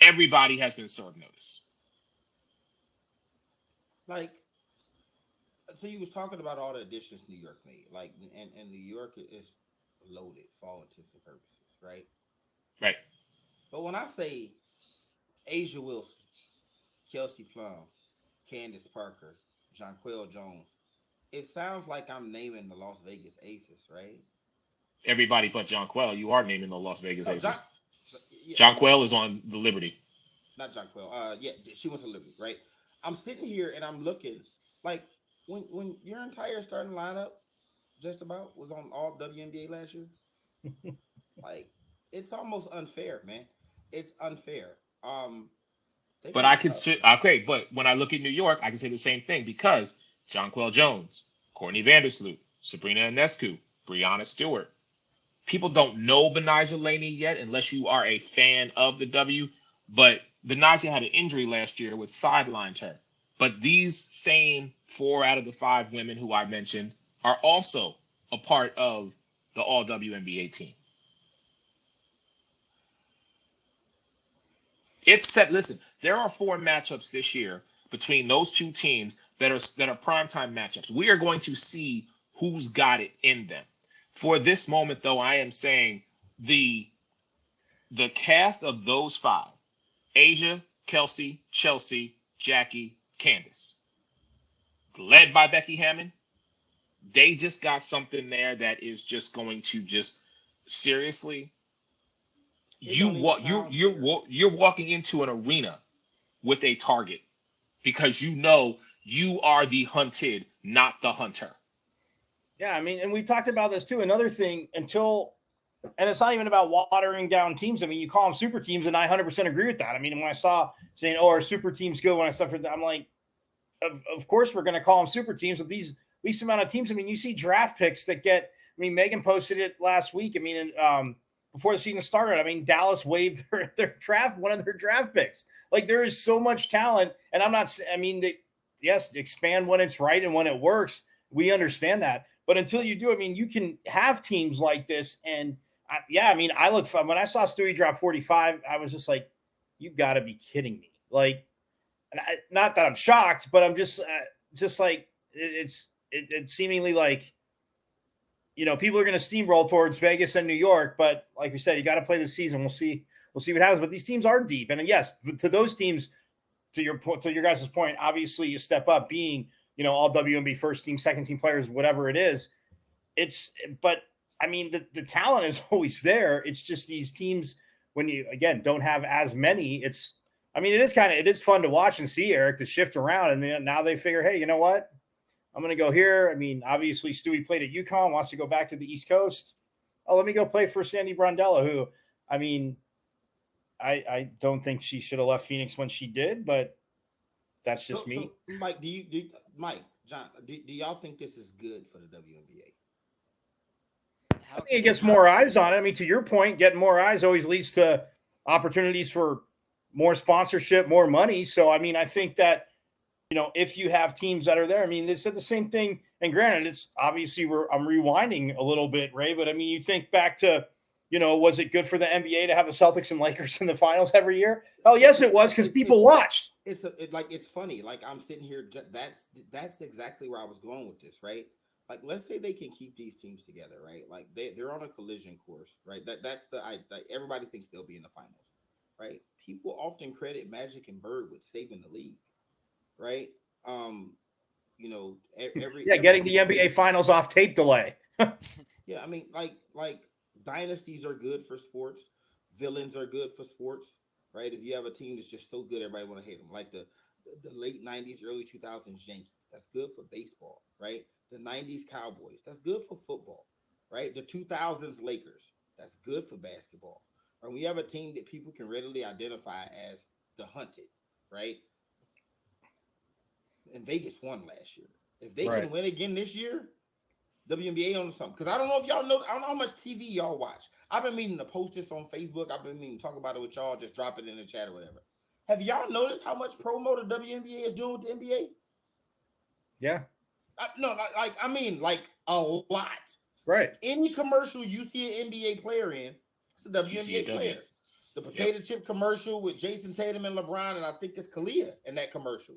everybody has been served notice. Like, so you was talking about all the additions New York made, like, and New York is loaded for all intents and purposes, right? Right. But when I say Asia Wilson, Kelsey Plum, Candace Parker, Jonquel Jones, it sounds like I'm naming the Las Vegas Aces, right? Everybody but Jonquel. You are naming the Las Vegas Aces. Yeah, Jonquel is on the Liberty. Not Jonquel. Yeah, she went to Liberty, right? I'm sitting here and I'm looking like when your entire starting lineup just about was on all WNBA last year. Like, it's almost unfair, man. It's unfair. But I can say, okay, but when I look at New York, I can say the same thing because Jonquel Jones, Courtney Vandersloot, Sabrina Ionescu, Breonna Stewart. People don't know Benijah Laney yet unless you are a fan of the W, but Benijah had an injury last year which sidelined her. But these same 4 out of the 5 women who I mentioned are also a part of the all WNBA team. It's set. Listen, there are 4 matchups this year between those 2 teams that are primetime matchups. We are going to see who's got it in them. For this moment, though, I am saying the cast of those 5, Asia, Kelsey, Chelsea, Jackie, Candace, led by Becky Hammon, they just got something there that is just going to just seriously. You're walking into an arena with a target because you know you are the hunted, not the hunter. Yeah, I mean, and we talked about this too. Another thing, and it's not even about watering down teams. I mean, you call them super teams, and I 100% agree with that. I mean, when I saw saying, "Oh, our super teams go," when I suffered that, I'm like, of course we're going to call them super teams with these least amount of teams. I mean, you see draft picks that get. I mean, Megan posted it last week. I mean, before the season started, I mean, Dallas waived one of their draft picks. Like, there is so much talent, and yes, expand when it's right and when it works. We understand that. But until you do, I mean, you can have teams like this. And I mean, I look fun. When I saw Stewie drop 45, I was just like, "You got to be kidding me!" Like, not that I'm shocked, but I'm just like it's seemingly like, people are going to steamroll towards Vegas and New York. But like we said, you got to play the season. We'll see what happens. But these teams are deep, and yes, to those teams, to your guys' point, obviously you step up being all WNBA first team, second team players, whatever it is. But I mean, the talent is always there. It's just these teams, when you, again, don't have as many, it is fun to watch and see, Eric, to shift around. And then now they figure, hey, you know what? I'm going to go here. I mean, obviously Stewie played at UConn, wants to go back to the East Coast. Oh, let me go play for Sandy Brondella, who, I mean, I don't think she should have left Phoenix when she did, but that's just me. So, Mike, John, do y'all think this is good for the WNBA? I think it gets more eyes on it. I mean, to your point, getting more eyes always leads to opportunities for more sponsorship, more money. So, I mean, I think that, if you have teams that are there, I mean, they said the same thing. And granted, it's obviously I'm rewinding a little bit, Ray, but I mean, you think back to, was it good for the NBA to have the Celtics and Lakers in the finals every year? Oh, yes, it was, because people watched. It's funny. Like, I'm sitting here. That's exactly where I was going with this, right? Like, let's say they can keep these teams together, right? Like they're on a collision course, right? Everybody thinks they'll be in the finals, right? People often credit Magic and Bird with saving the league, right? Getting the NBA finals off tape delay. Yeah, I mean, like dynasties are good for sports, villains are good for sports, right? If you have a team that's just so good, everybody want to hate them. Like the late 90s, early 2000s Yankees, that's good for baseball, right? The 90s Cowboys, that's good for football, right? The 2000s Lakers, that's good for basketball. Right? When you have a team that people can readily identify as the hunted, right? And Vegas won last year. If they can win again this year, WNBA on something. Because I don't know if y'all know, I don't know how much TV y'all watch. I've been meaning to post this on Facebook. I've been meaning to talk about it with y'all. Just drop it in the chat or whatever. Have y'all noticed how much promo the WNBA is doing with the NBA? Yeah. I mean a lot. Right. Any commercial you see an NBA player in, it's a WNBA player. The potato chip commercial with Jason Tatum and LeBron, and I think it's Kalia in that commercial,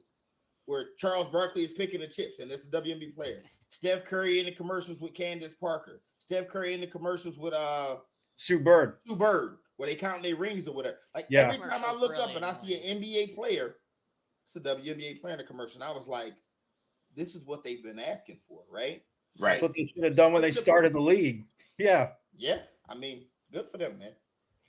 where Charles Barkley is picking the chips, and it's a WNBA player. Steph Curry in the commercials with Candace Parker. Steph Curry in the commercials with Sue Bird, where they count their rings or whatever. Every time I look up and I see an NBA player, it's a WNBA player in the commercial. And I was like, this is what they've been asking for, right? Right. That's what they should have done when they started the league. Yeah. Yeah. I mean, good for them, man.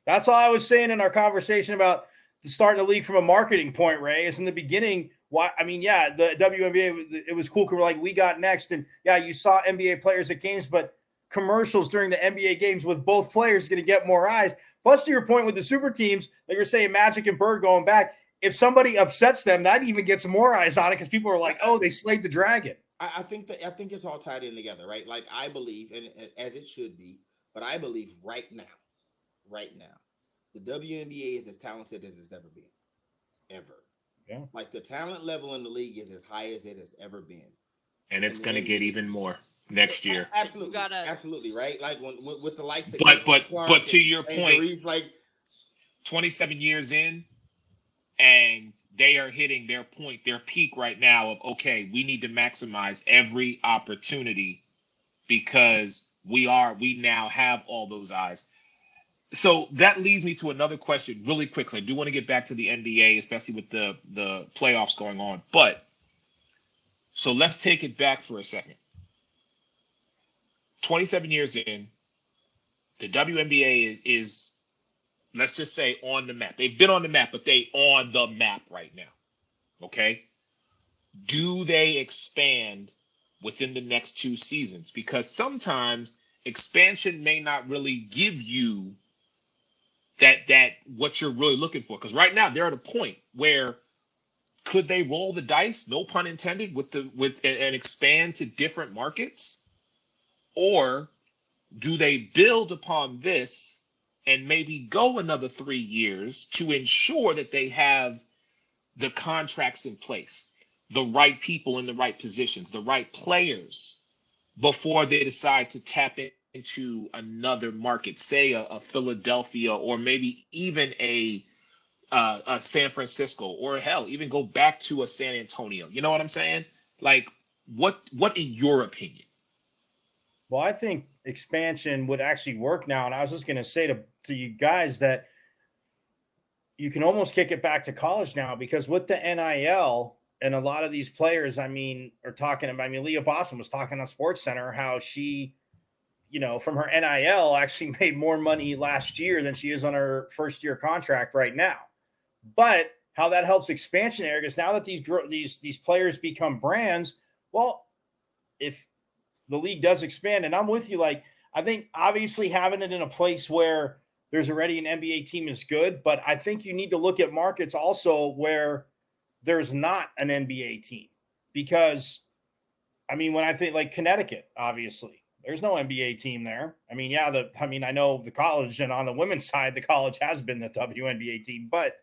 That's all I was saying in our conversation about starting the league from a marketing point, Ray, is in the beginning. The WNBA, it was cool because we're like, we got next. And you saw NBA players at games, but commercials during the NBA games with both players going to get more eyes. Plus, to your point with the super teams, like you're saying, Magic and Bird going back, if somebody upsets them, that even gets more eyes on it because people are like, oh, they slayed the dragon. I think it's all tied in together, right? Like I believe, and as it should be, but I believe right now, the WNBA is as talented as it's ever been, ever. Yeah. Like the talent level in the league is as high as it has ever been, and it's going to get even more next year. Absolutely, absolutely, right? Like when with the likes of but to your point, like 27 years in. And they are hitting their point, their peak right now of, okay, we need to maximize every opportunity because we now have all those eyes. So that leads me to another question really quickly. I do want to get back to the NBA, especially with the playoffs going on. But so let's take it back for a second. 27 years in, the WNBA is let's just say on the map. They've been on the map, but they on the map right now. Okay? Do they expand within the next 2 seasons? Because sometimes expansion may not really give you that what you're really looking for. Because right now they're at a point where could they roll the dice, no pun intended, and expand to different markets? Or do they build upon this and maybe go another 3 years to ensure that they have the contracts in place, the right people in the right positions, the right players before they decide to tap into another market, say a Philadelphia, or maybe even a San Francisco, or hell, even go back to a San Antonio. You know what I'm saying? Like, what in your opinion? Well, I think expansion would actually work now. And I was just going to say to you guys that you can almost kick it back to college now, because with the NIL and a lot of these players, I mean, are talking about, I mean, Leah Boston was talking on Sports Center how she, from her NIL actually made more money last year than she is on her first year contract right now. But how that helps expansion, Eric, is now that these players become brands. Well, if the league does expand, and I'm with you, like, I think obviously having it in a place where there's already an NBA team is good, but I think you need to look at markets also where there's not an NBA team, because I mean, when I think like Connecticut, obviously there's no NBA team there. I mean, I know the college, and on the women's side, the college has been the WNBA team, but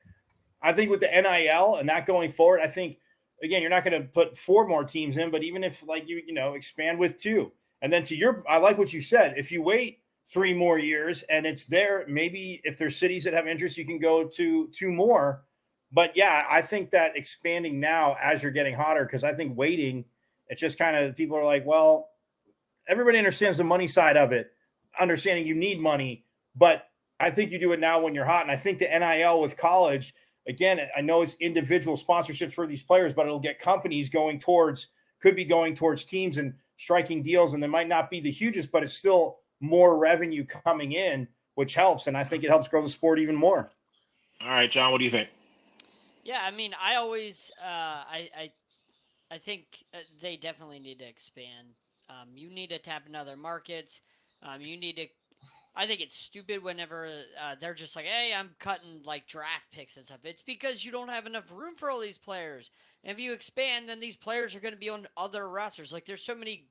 I think with the NIL and that going forward, I think, again, you're not going to put 4 more teams in, but even if like you expand with 2, and then I like what you said. If you wait 3 more years and it's there, maybe if there's cities that have interest, you can go to 2 more. But yeah, I think that expanding now as you're getting hotter, because I think waiting, it's just kind of, people are like, well, everybody understands the money side of it, understanding you need money, but I think you do it now when you're hot. And I think the NIL with college, again, I know it's individual sponsorship for these players, but it'll get companies could be going towards teams and striking deals. And they might not be the hugest, but it's still more revenue coming in, which helps. And I think it helps grow the sport even more. All right, John, what do you think? Yeah, I mean, I always, I think they definitely need to expand. You need to tap into other markets. You need to. I think it's stupid whenever they're just like, hey, I'm cutting like draft picks and stuff. It's because you don't have enough room for all these players. And if you expand, then these players are going to be on other rosters. Like, there's so many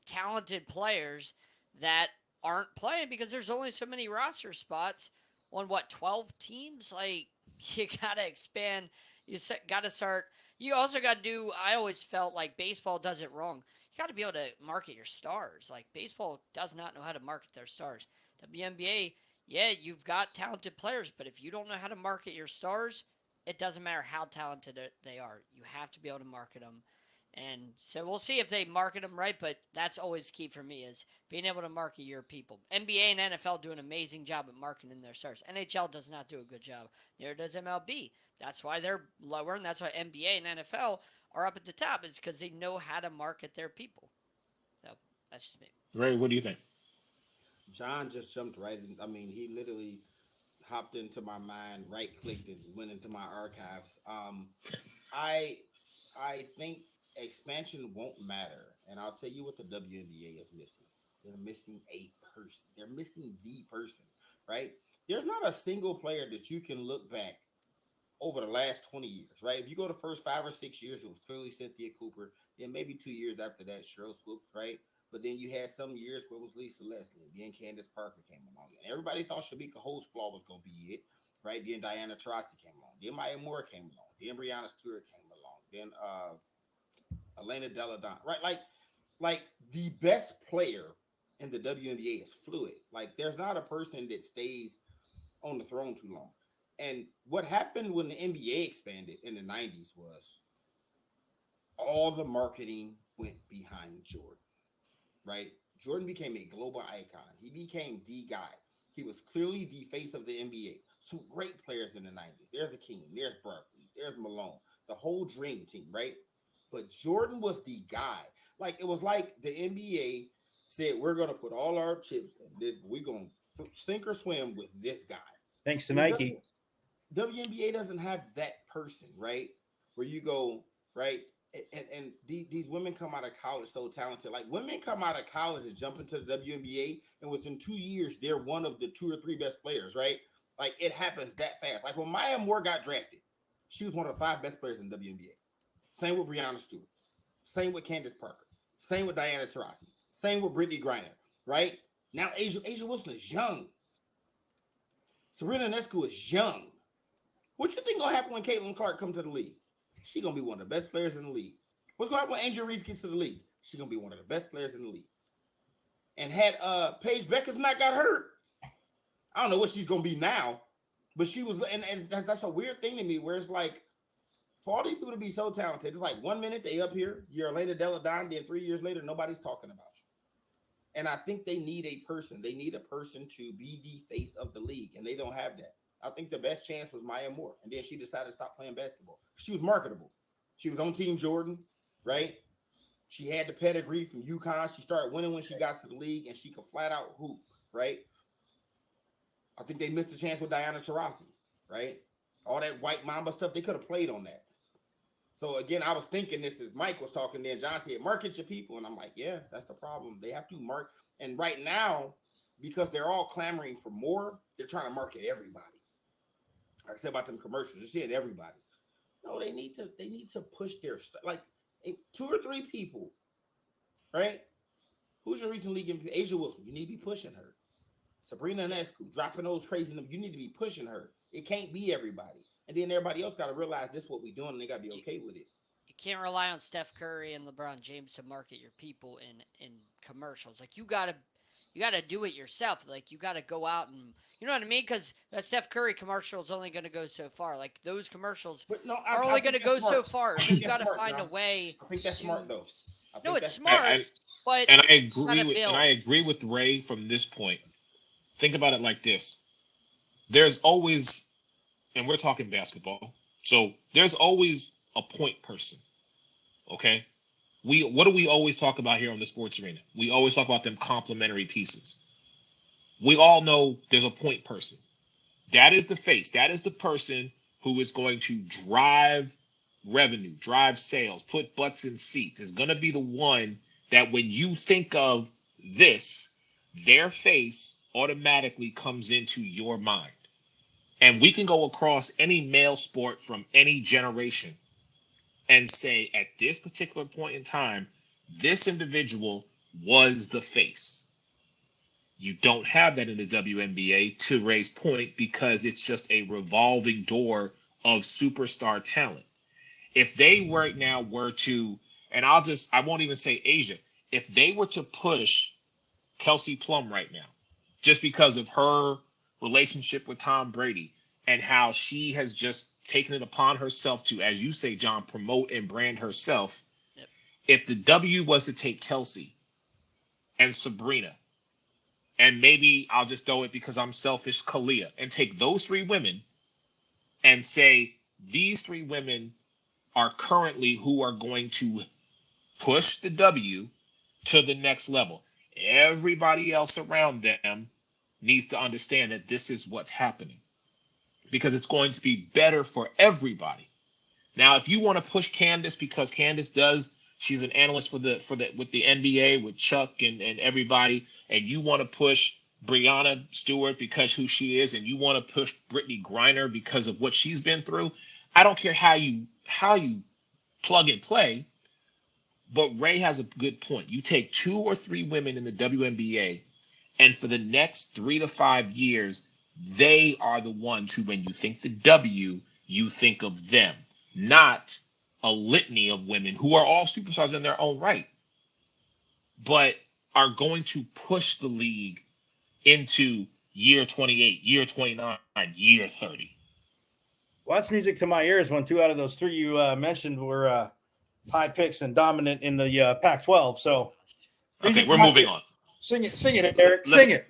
talented players that aren't playing because there's only so many roster spots on 12 teams. Like, you got to expand. You got to start. You also got to do. I always felt like baseball does it wrong. You got to be able to market your stars. Like, baseball does not know how to market their stars. WNBA, yeah, you've got talented players, but if you don't know how to market your stars, it doesn't matter how talented they are. You have to be able to market them. And so we'll see if they market them right, but that's always key for me, is being able to market your people. NBA and NFL do an amazing job at marketing their stars. NHL does not do a good job. Neither does MLB. That's why they're lower, and that's why NBA and NFL are up at the top, is because they know how to market their people. So that's just me. Ray, what do you think? John just jumped right in. I mean, he literally hopped into my mind, right clicked and went into my archives. I I think expansion won't matter, and I'll tell you what the WNBA is missing. They're missing a person. They're missing the person, right? There's not a single player that you can look back over the last 20 years, right? If you go the first 5 or 6 years, it was clearly Cynthia Cooper. Then maybe 2 years after that, Cheryl Swoops, right? But then you had some years where it was Lisa Leslie. Then Candace Parker came along. And everybody thought Shamika Holtzclaw was going to be it, right? Then Diana Taurasi came along. Then Maya Moore came along. Then Brianna Stewart came along. Then Elena Deladon, right? Like the best player in the WNBA is fluid. Like, there's not a person that stays on the throne too long. And what happened when the NBA expanded in the 90s was all the marketing went behind Jordan, right? Jordan became a global icon. He became the guy. He was clearly the face of the NBA. Some great players in the 90s. There's Akeem, there's Barkley, there's Malone, the whole dream team, right? But Jordan was the guy. Like, it was like the NBA said, we're going to put all our chips in this. We're going to sink or swim with this guy. Thanks to Nike. WNBA doesn't have that person, right? Where you go, right? And these women come out of college so talented. Like, women come out of college and jump into the WNBA, and within 2 years, they're one of the 2 or 3 best players, right? Like, it happens that fast. Like, when Maya Moore got drafted, she was one of the 5 best players in WNBA. Same with Brianna Stewart. Same with Candace Parker. Same with Diana Taurasi. Same with Brittany Griner, right? Now Asia Wilson is young. Serena Ionescu is young. What you think gonna happen when Caitlin Clark comes to the league? She's gonna be one of the best players in the league. What's gonna happen when Angel Reese gets to the league? She's gonna be one of the best players in the league. And had Paige Beckers not got hurt, I don't know what she's gonna be now, but she was, and that's a weird thing to me, where it's like, for all these people to be so talented, it's like 1 minute they up here, year later they'll die, then 3 years later nobody's talking about you. And I think they need a person. They need a person to be the face of the league, and they don't have that. I think the best chance was Maya Moore, and then she decided to stop playing basketball. She was marketable. She was on Team Jordan, right? She had the pedigree from UConn. She started winning when she got to the league, and she could flat out hoop, right? I think they missed a chance with Diana Taurasi, right? All that white mamba stuff, they could have played on that. So again, I was thinking this as Mike was talking, then John said, market your people. And I'm like, yeah, that's the problem. They have to market. And right now, because they're all clamoring for more, they're trying to market everybody. Like I said about them commercials, you said everybody. No, they need to push their stuff. Like 2 or 3 people, right? Who's your recent league MVP? Asia Wilson, you need to be pushing her. Sabrina Ionescu, dropping those crazy numbers, you need to be pushing her. It can't be everybody. And then everybody else got to realize this is what we're doing, and they got to be okay with it. You can't rely on Steph Curry and LeBron James to market your people in commercials. Like, you gotta do it yourself. Like, you gotta go out and, you know what I mean? Because that Steph Curry commercial is only going to go so far. Like, those commercials are only going to go so far. You got to find a way. I think that's smart, though. No, it's smart. But and I agree with Ray from this point. Think about it like this: there's always, and we're talking basketball, so there's always a point person. Okay, what do we always talk about here on the Sports Arena? We always talk about them complementary pieces. We all know there's a point person. That is the face. That is the person who is going to drive revenue, drive sales, put butts in seats. Is going to be the one that when you think of this, their face automatically comes into your mind. And we can go across any male sport from any generation and say at this particular point in time, this individual was the face. You don't have that in the WNBA, to Ray's point, because it's just a revolving door of superstar talent. If they right now were to, and I won't even say Asia, if they were to push Kelsey Plum right now, just because of her relationship with Tom Brady and how she has just taken it upon herself to, as you say, John, promote and brand herself. Yep. If the W was to take Kelsey and Sabrina, and maybe I'll just throw it because I'm selfish, Kalia, and take those 3 women and say these 3 women are currently who are going to push the W to the next level. Everybody else around them needs to understand that this is what's happening, because it's going to be better for everybody. Now, if you want to push Candace because Candace she's an analyst with the NBA with Chuck and everybody, and you want to push Breonna Stewart because who she is, and you want to push Brittany Griner because of what she's been through, I don't care how you plug and play. But Ray has a good point. You take 2 or 3 women in the WNBA, and for the next 3 to 5 years, they are the ones who, when you think the W, you think of them, not a litany of women who are all superstars in their own right, but are going to push the league into year 28, year 29, year 30. Well, that's music to my ears when 2 out of those 3 you mentioned were high picks and dominant in the Pac-12. So, okay, we're moving on. Sing it, Eric. Sing it.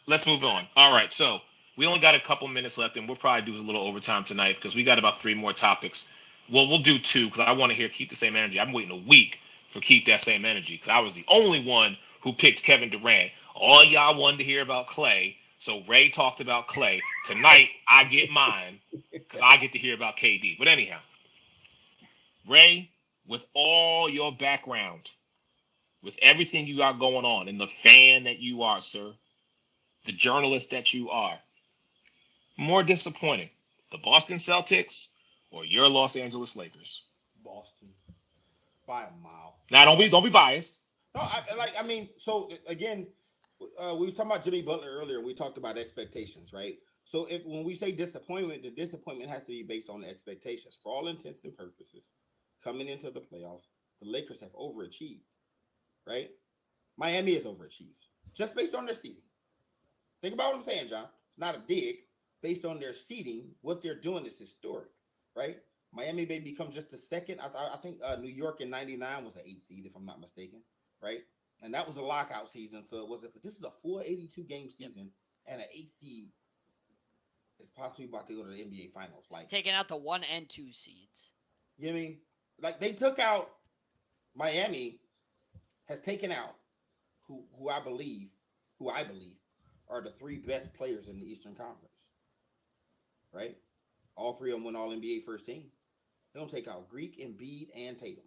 Let's move on. All right, so we only got a couple minutes left, and we'll probably do a little overtime tonight because we got about 3 more topics. Well, we'll do 2 because I want to hear Keep the Same Energy. I'm waiting a week for Keep That Same Energy because I was the only one who picked Kevin Durant. All y'all wanted to hear about Clay, so Ray talked about Clay. Tonight, I get mine because I get to hear about KD. But anyhow, Ray, with all your background, with everything you got going on, and the fan that you are, sir, the journalist that you are, more disappointing, the Boston Celtics or your Los Angeles Lakers? Boston, by a mile. Now, don't be biased. No, so again, we was talking about Jimmy Butler earlier, and we talked about expectations, right? So when we say disappointment, the disappointment has to be based on the expectations. For all intents and purposes, coming into the playoffs, the Lakers have overachieved, right? Miami has overachieved. just based on their seeding. Think about what I'm saying, John. It's not a dig. Based on their seeding, what they're doing is historic, right? Miami may become just the second. I think New York in '99 was an 8 seed, if I'm not mistaken, right? And that was a lockout season, so it wasn't. But this is a full 82 game season, and an 8 seed is possibly about to go to the NBA Finals. Like taking out the 1 and 2 seeds. You know what I mean? Like they took out Miami has taken out who I believe are the 3 best players in the Eastern Conference. Right? All 3 of them went all NBA first team. They're gonna take out Greek, Embiid, and Tatum.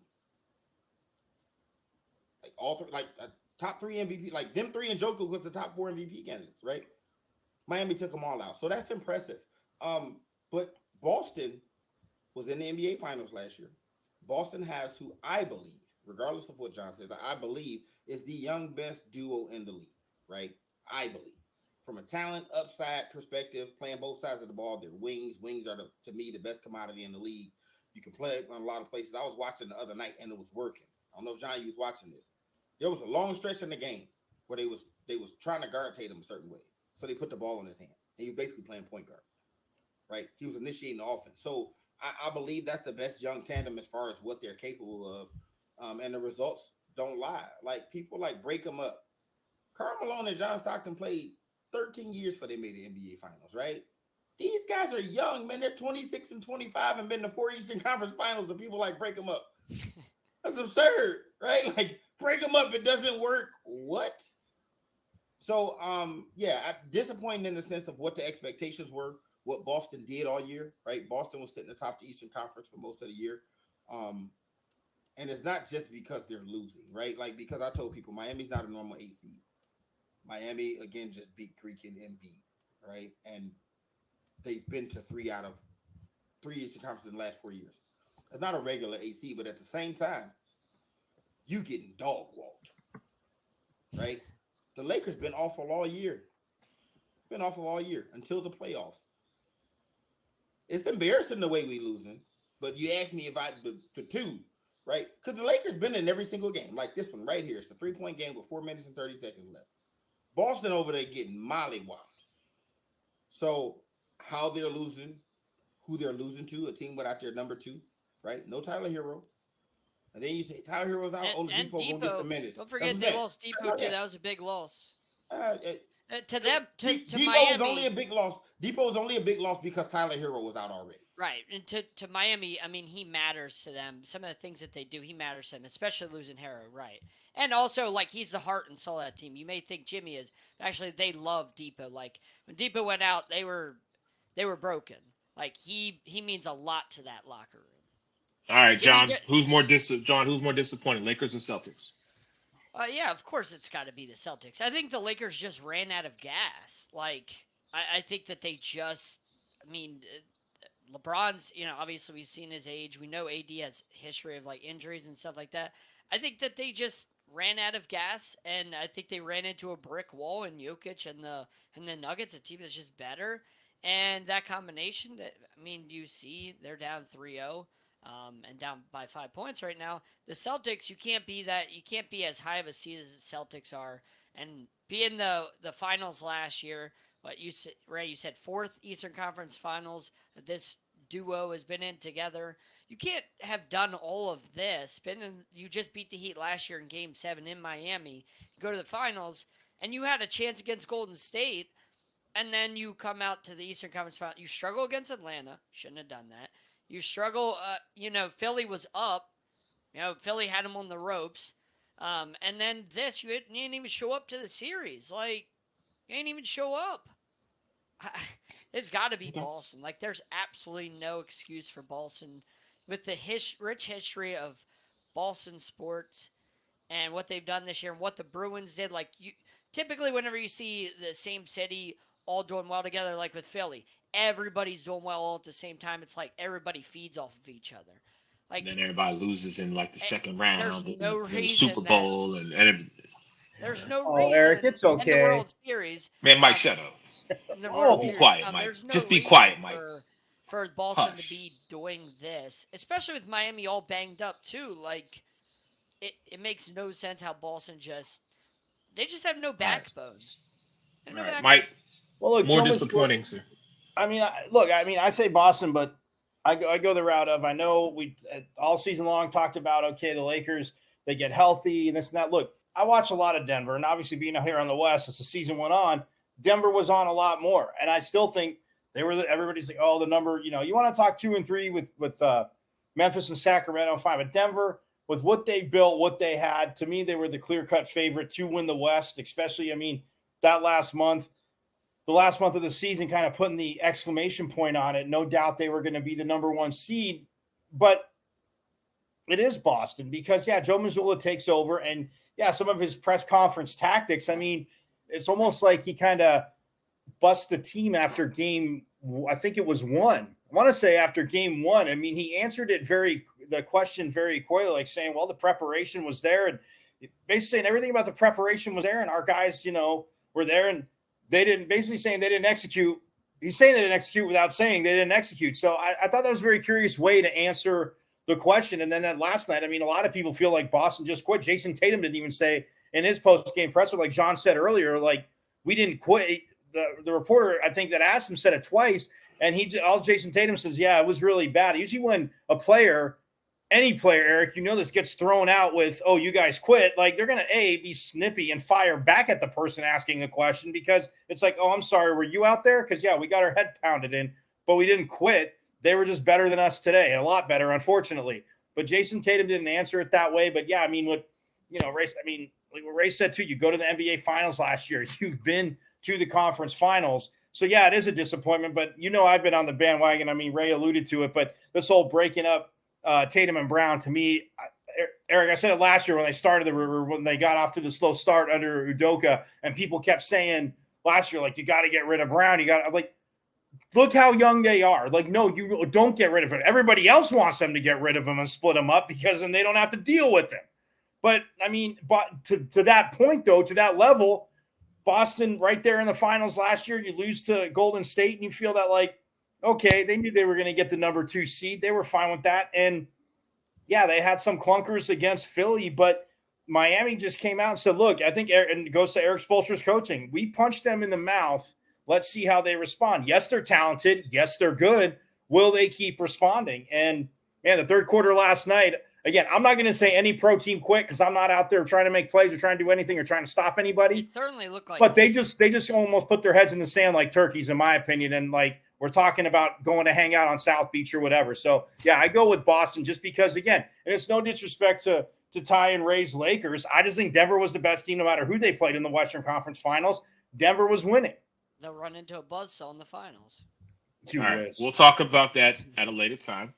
Like all 3, like top 3 MVP, like them 3 and Jokic was the top 4 MVP candidates, right? Miami took them all out. So that's impressive. But Boston was in the NBA Finals last year. Boston has who I believe, regardless of what John says, I believe is the young best duo in the league, right? I believe. From a talent upside perspective, playing both sides of the ball, their wings. Wings are, to me, the best commodity in the league. You can play it in a lot of places. I was watching the other night, and it was working. I don't know if, John, you was watching this. There was a long stretch in the game where they was trying to guard Tatum a certain way. So they put the ball in his hand. And he was basically playing point guard, right? He was initiating the offense. So I believe that's the best young tandem as far as what they're capable of. And the results don't lie. Like, people like break them up. Karl Malone and John Stockton played 13 years before they made the NBA Finals, right? These guys are young, man. They're 26 and 25 and been to 4 Eastern Conference Finals, and people like break them up. That's absurd, right? Like, break them up. It doesn't work. What? So, disappointing in the sense of what the expectations were, what Boston did all year, right? Boston was sitting atop the Eastern Conference for most of the year. And it's not just because they're losing, right? Like, because I told people Miami's not a normal 8 seed. Miami, again, just beat Greek and Embiid, right? And they've been to 3 out of 3 Eastern Conferences in the last 4 years. It's not a regular 8 seed, but at the same time, you getting dog walked, right? The Lakers been awful all year. Been awful all year until the playoffs. It's embarrassing the way we losing, but you asked me if the 2, right? Because the Lakers been in every single game, like this one right here. It's a 3-point game with 4 minutes and 30 seconds left. Boston over there getting mollywopped. So how they're losing, who they're losing to, a team without their number 2, right? No Tyler Hero. And then you say Tyler Hero's out, Oladipo gonna get some minutes. Don't forget they lost Depot too. That was a big loss. To them, to Depot Miami, is only a big loss. Depot is only a big loss because Tyler Hero was out already. Right, and to Miami, I mean, he matters to them. Some of the things that they do, he matters to them, especially losing Hero, right? And also, like, he's the heart and soul of that team. You may think Jimmy is, but actually, they love Depot. Like, when Depot went out, they were broken. Like, he means a lot to that locker room. All right, John. Who's more disappointed, Lakers or Celtics? Yeah, of course it's got to be the Celtics. I think the Lakers just ran out of gas. Like, I think that they just, I mean, LeBron's, obviously we've seen his age. We know AD has history of, like, injuries and stuff like that. I think that they just ran out of gas, and I think they ran into a brick wall in Jokic and the Nuggets, a team that's just better. And that combination, you see they're down 3-0. And down by 5 points right now. The Celtics, you can't be as high of a seed as the Celtics are, and be in the finals last year. What you said, Ray? You said 4th Eastern Conference Finals. This duo has been in together. You can't have done all of this. You just beat the Heat last year in Game 7 in Miami. You go to the finals, and you had a chance against Golden State, and then you come out to the Eastern Conference Finals. You struggle against Atlanta. Shouldn't have done that. You struggle, Philly was up. Philly had them on the ropes. And then you didn't even show up to the series. Like, you didn't even show up. It's got to be Boston. Like, there's absolutely no excuse for Boston. With the rich history of Boston sports and what they've done this year and what the Bruins did. Like, typically whenever you see the same city all doing well together, like with Philly, everybody's doing well all at the same time. It's like everybody feeds off of each other. Like, and then everybody loses in like the second round, the Super Bowl, and everything. There's no reason. Eric, it's okay. In the World Series, man, Mike, shut up. Be quiet, Mike. There's no Just be quiet, Mike. For Boston to be doing this, especially with Miami all banged up too. Like, it makes no sense how Boston just They just have no backbone. All right, Mike. Well, look, more disappointing, sir. I mean, I say Boston, but I go the route of, I know we all season long talked about, okay, the Lakers, they get healthy and this and that. Look, I watch a lot of Denver, and obviously being out here on the West as the season went on, Denver was on a lot more. And I still think they were, everybody's like, oh, the number, you want to talk 2 and 3 with Memphis and Sacramento, fine. But Denver, with what they built, what they had, to me, they were the clear-cut favorite to win the West, especially, that last month. The last month of the season kind of putting the exclamation point on it. No doubt they were going to be the number 1 seed, but it is Boston because, Joe Mazzulla takes over, and, some of his press conference tactics, it's almost like he kind of busts the team after game, I think it was 1. I want to say after game 1. He answered the question very coyly, like saying, well, the preparation was there, and basically saying everything about the preparation was there, and our guys, were there, and they didn't, basically saying they didn't execute. He's saying they didn't execute without saying they didn't execute. So I thought that was a very curious way to answer the question. And then last night, a lot of people feel like Boston just quit. Jason Tatum didn't even say in his post-game presser, like John said earlier, like, we didn't quit. The reporter, I think, that asked him said it twice. And all Jason Tatum says, it was really bad. Usually when a player, any player, Eric, this gets thrown out with, oh, you guys quit, like, they're going to, be snippy and fire back at the person asking the question, because it's like, oh, I'm sorry, were you out there? Because, we got our head pounded in, but we didn't quit. They were just better than us today, a lot better, unfortunately. But Jason Tatum didn't answer it that way. But, what Ray said, too, you go to the NBA Finals last year. You've been to the conference finals. So, it is a disappointment. But, I've been on the bandwagon. Ray alluded to it. But this whole breaking up Tatum and Brown, to me, Eric, I said it last year when they started when they got off to the slow start under Udoka, and people kept saying last year, like, you got to get rid of Brown. Look how young they are. Like, no, you don't get rid of him. Everybody else wants them to get rid of him and split him up, because then they don't have to deal with him. But to that point, though, to that level, Boston right there in the finals last year, you lose to Golden State, and you feel that, like, okay, they knew they were going to get the number 2 seed. They were fine with that. And, they had some clunkers against Philly, but Miami just came out and said, look, I think, and it goes to Eric Spoelstra's coaching, we punched them in the mouth. Let's see how they respond. Yes, they're talented. Yes, they're good. Will they keep responding? And, the third quarter last night, again, I'm not going to say any pro team quit, because I'm not out there trying to make plays or trying to do anything or trying to stop anybody. It certainly looked like, but they just almost put their heads in the sand like turkeys, in my opinion. And, like, we're talking about going to hang out on South Beach or whatever. So, I go with Boston just because, again, and it's no disrespect to Ty and Ray's Lakers. I just think Denver was the best team no matter who they played in the Western Conference Finals. Denver was winning. They'll run into a buzzsaw in the finals. All right, we'll talk about that at a later time.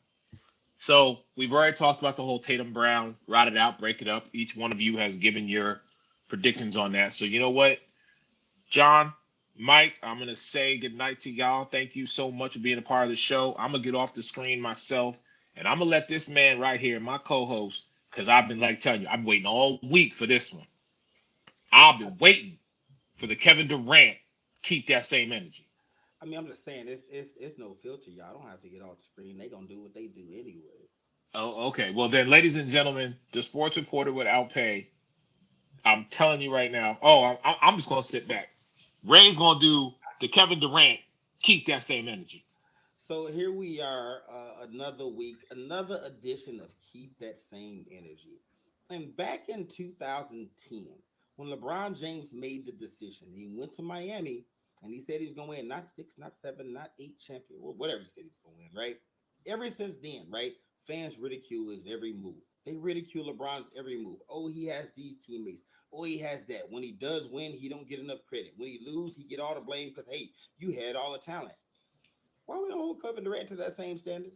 So we've already talked about the whole Tatum Brown, ride it out, break it up. Each one of you has given your predictions on that. So you know what, John, Mike, I'm going to say goodnight to y'all. Thank you so much for being a part of the show. I'm going to get off the screen myself, and I'm going to let this man right here, my co-host, because I've been telling you, I've been waiting all week for this one. I've been waiting for the Kevin Durant, keep that same energy. I'm just saying, it's no filter, y'all. I don't have to get off the screen. They going to do what they do anyway. Oh, okay. Well, then, ladies and gentlemen, the sports reporter without pay, I'm telling you right now. Oh, I'm just going to sit back. Ray's going to do the Kevin Durant, keep that same energy. So here we are, another week, another edition of Keep That Same Energy. And back in 2010, when LeBron James made the decision, he went to Miami, and he said he was going to win not 6, not 7, not 8 champions, whatever he said he was going to win, right? Ever since then, right, fans ridicule his every move. They ridicule LeBron's every move. Oh, he has these teammates. Oh, he has that. When he does win, he don't get enough credit. When he lose, he get all the blame because, hey, you had all the talent. Why we don't hold Kevin Durant to that same standard?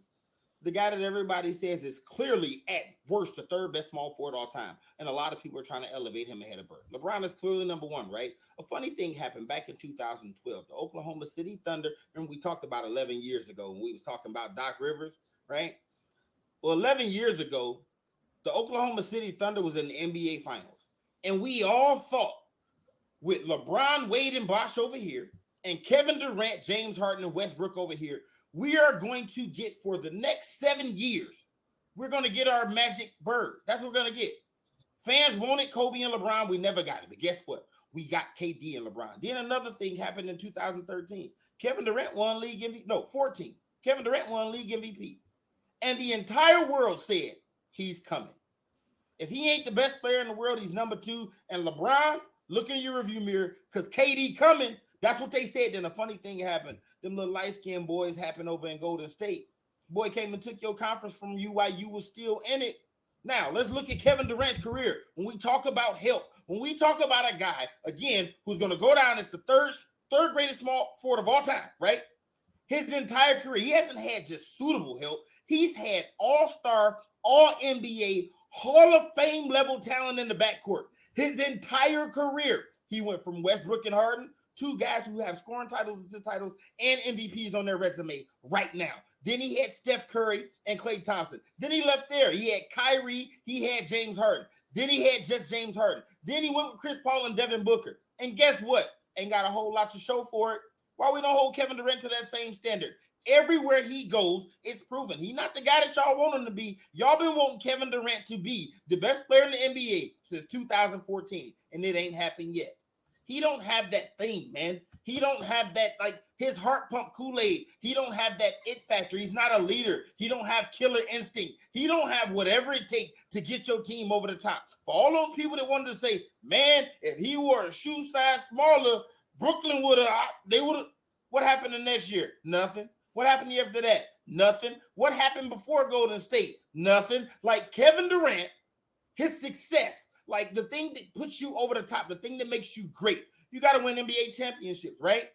The guy that everybody says is clearly at worst the third best small forward all time. And a lot of people are trying to elevate him ahead of Bird. LeBron is clearly number 1, right? A funny thing happened back in 2012. The Oklahoma City Thunder, remember we talked about 11 years ago when we was talking about Doc Rivers, right? Well, 11 years ago, the Oklahoma City Thunder was in the NBA Finals. And we all thought with LeBron, Wade, and Bosh over here, and Kevin Durant, James Harden, and Westbrook over here, we are going to get for the next 7 years, we're going to get our magic bird. That's what we're going to get. Fans wanted Kobe and LeBron. We never got it. But guess what? We got KD and LeBron. Then another thing happened in 2013. Kevin Durant won league MVP. No, 14. Kevin Durant won league MVP. And the entire world said he's coming. If he ain't the best player in the world, he's number 2. And LeBron, look in your review mirror because KD coming. That's what they said. Then a funny thing happened. Them little light-skinned boys happened over in Golden State. Boy came and took your conference from you while you was still in it. Now, let's look at Kevin Durant's career. When we talk about help, when we talk about a guy, again, who's going to go down as the third greatest small forward of all time, right? His entire career, he hasn't had just suitable help. He's had all-star, all-NBA, Hall of Fame level talent in the backcourt. His entire career, he went from Westbrook and Harden, 2 guys who have scoring titles, assist titles, and MVPs on their resume right now. Then he had Steph Curry and Klay Thompson. Then he left there. He had Kyrie. He had James Harden. Then he had just James Harden. Then he went with Chris Paul and Devin Booker. And guess what? Ain't got a whole lot to show for it. Why we don't hold Kevin Durant to that same standard? Everywhere he goes, it's proven. He's not the guy that y'all want him to be. Y'all been wanting Kevin Durant to be the best player in the NBA since 2014, and it ain't happened yet. He don't have that thing, man. He don't have that, like, his heart pump Kool-Aid. He don't have that it factor. He's not a leader. He don't have killer instinct. He don't have whatever it takes to get your team over the top. For all those people that wanted to say, man, if he were a shoe size smaller, Brooklyn would have, what happened the next year? Nothing. What happened the year after that? Nothing. What happened before Golden State? Nothing. Like Kevin Durant, his success, like the thing that puts you over the top, the thing that makes you great. You got to win NBA championships, right?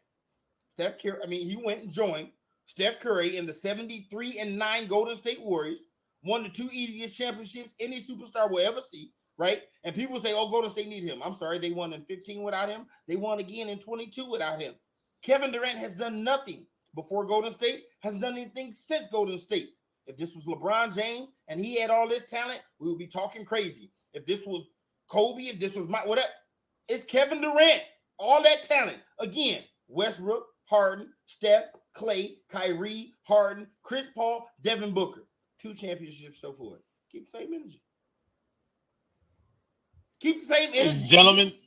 Steph Curry, he went and joined Steph Curry in the 73-9 Golden State Warriors, won the 2 easiest championships any superstar will ever see, right? And people say, oh, Golden State need him. I'm sorry, they won in 15 without him. They won again in 22 without him. Kevin Durant has done nothing before Golden State, hasn't done anything since Golden State. If this was LeBron James and he had all this talent, we would be talking crazy. If this was Kobe, if this was whatever, it's Kevin Durant. All that talent. Again, Westbrook, Harden, Steph, Klay, Kyrie, Harden, Chris Paul, Devin Booker. 2 championships so forth. Keep the same energy. Keep the same energy.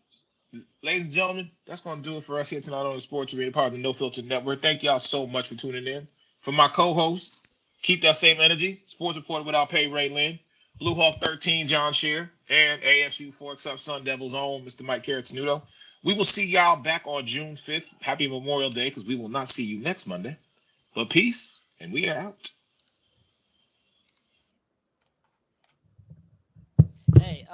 Ladies and gentlemen, that's going to do it for us here tonight on the Sports Arena, part of the No Filter Network. Thank y'all so much for tuning in. For my co-host, keep that same energy. Sports Reporter without pay, Ray Lynn. Blue Hawk 13, John Shear. And ASU Forks Up Sun Devils own Mr. Mike Carrot-Snudo. We will see y'all back on June 5th. Happy Memorial Day, because we will not see you next Monday. But peace, and we are out. Hey,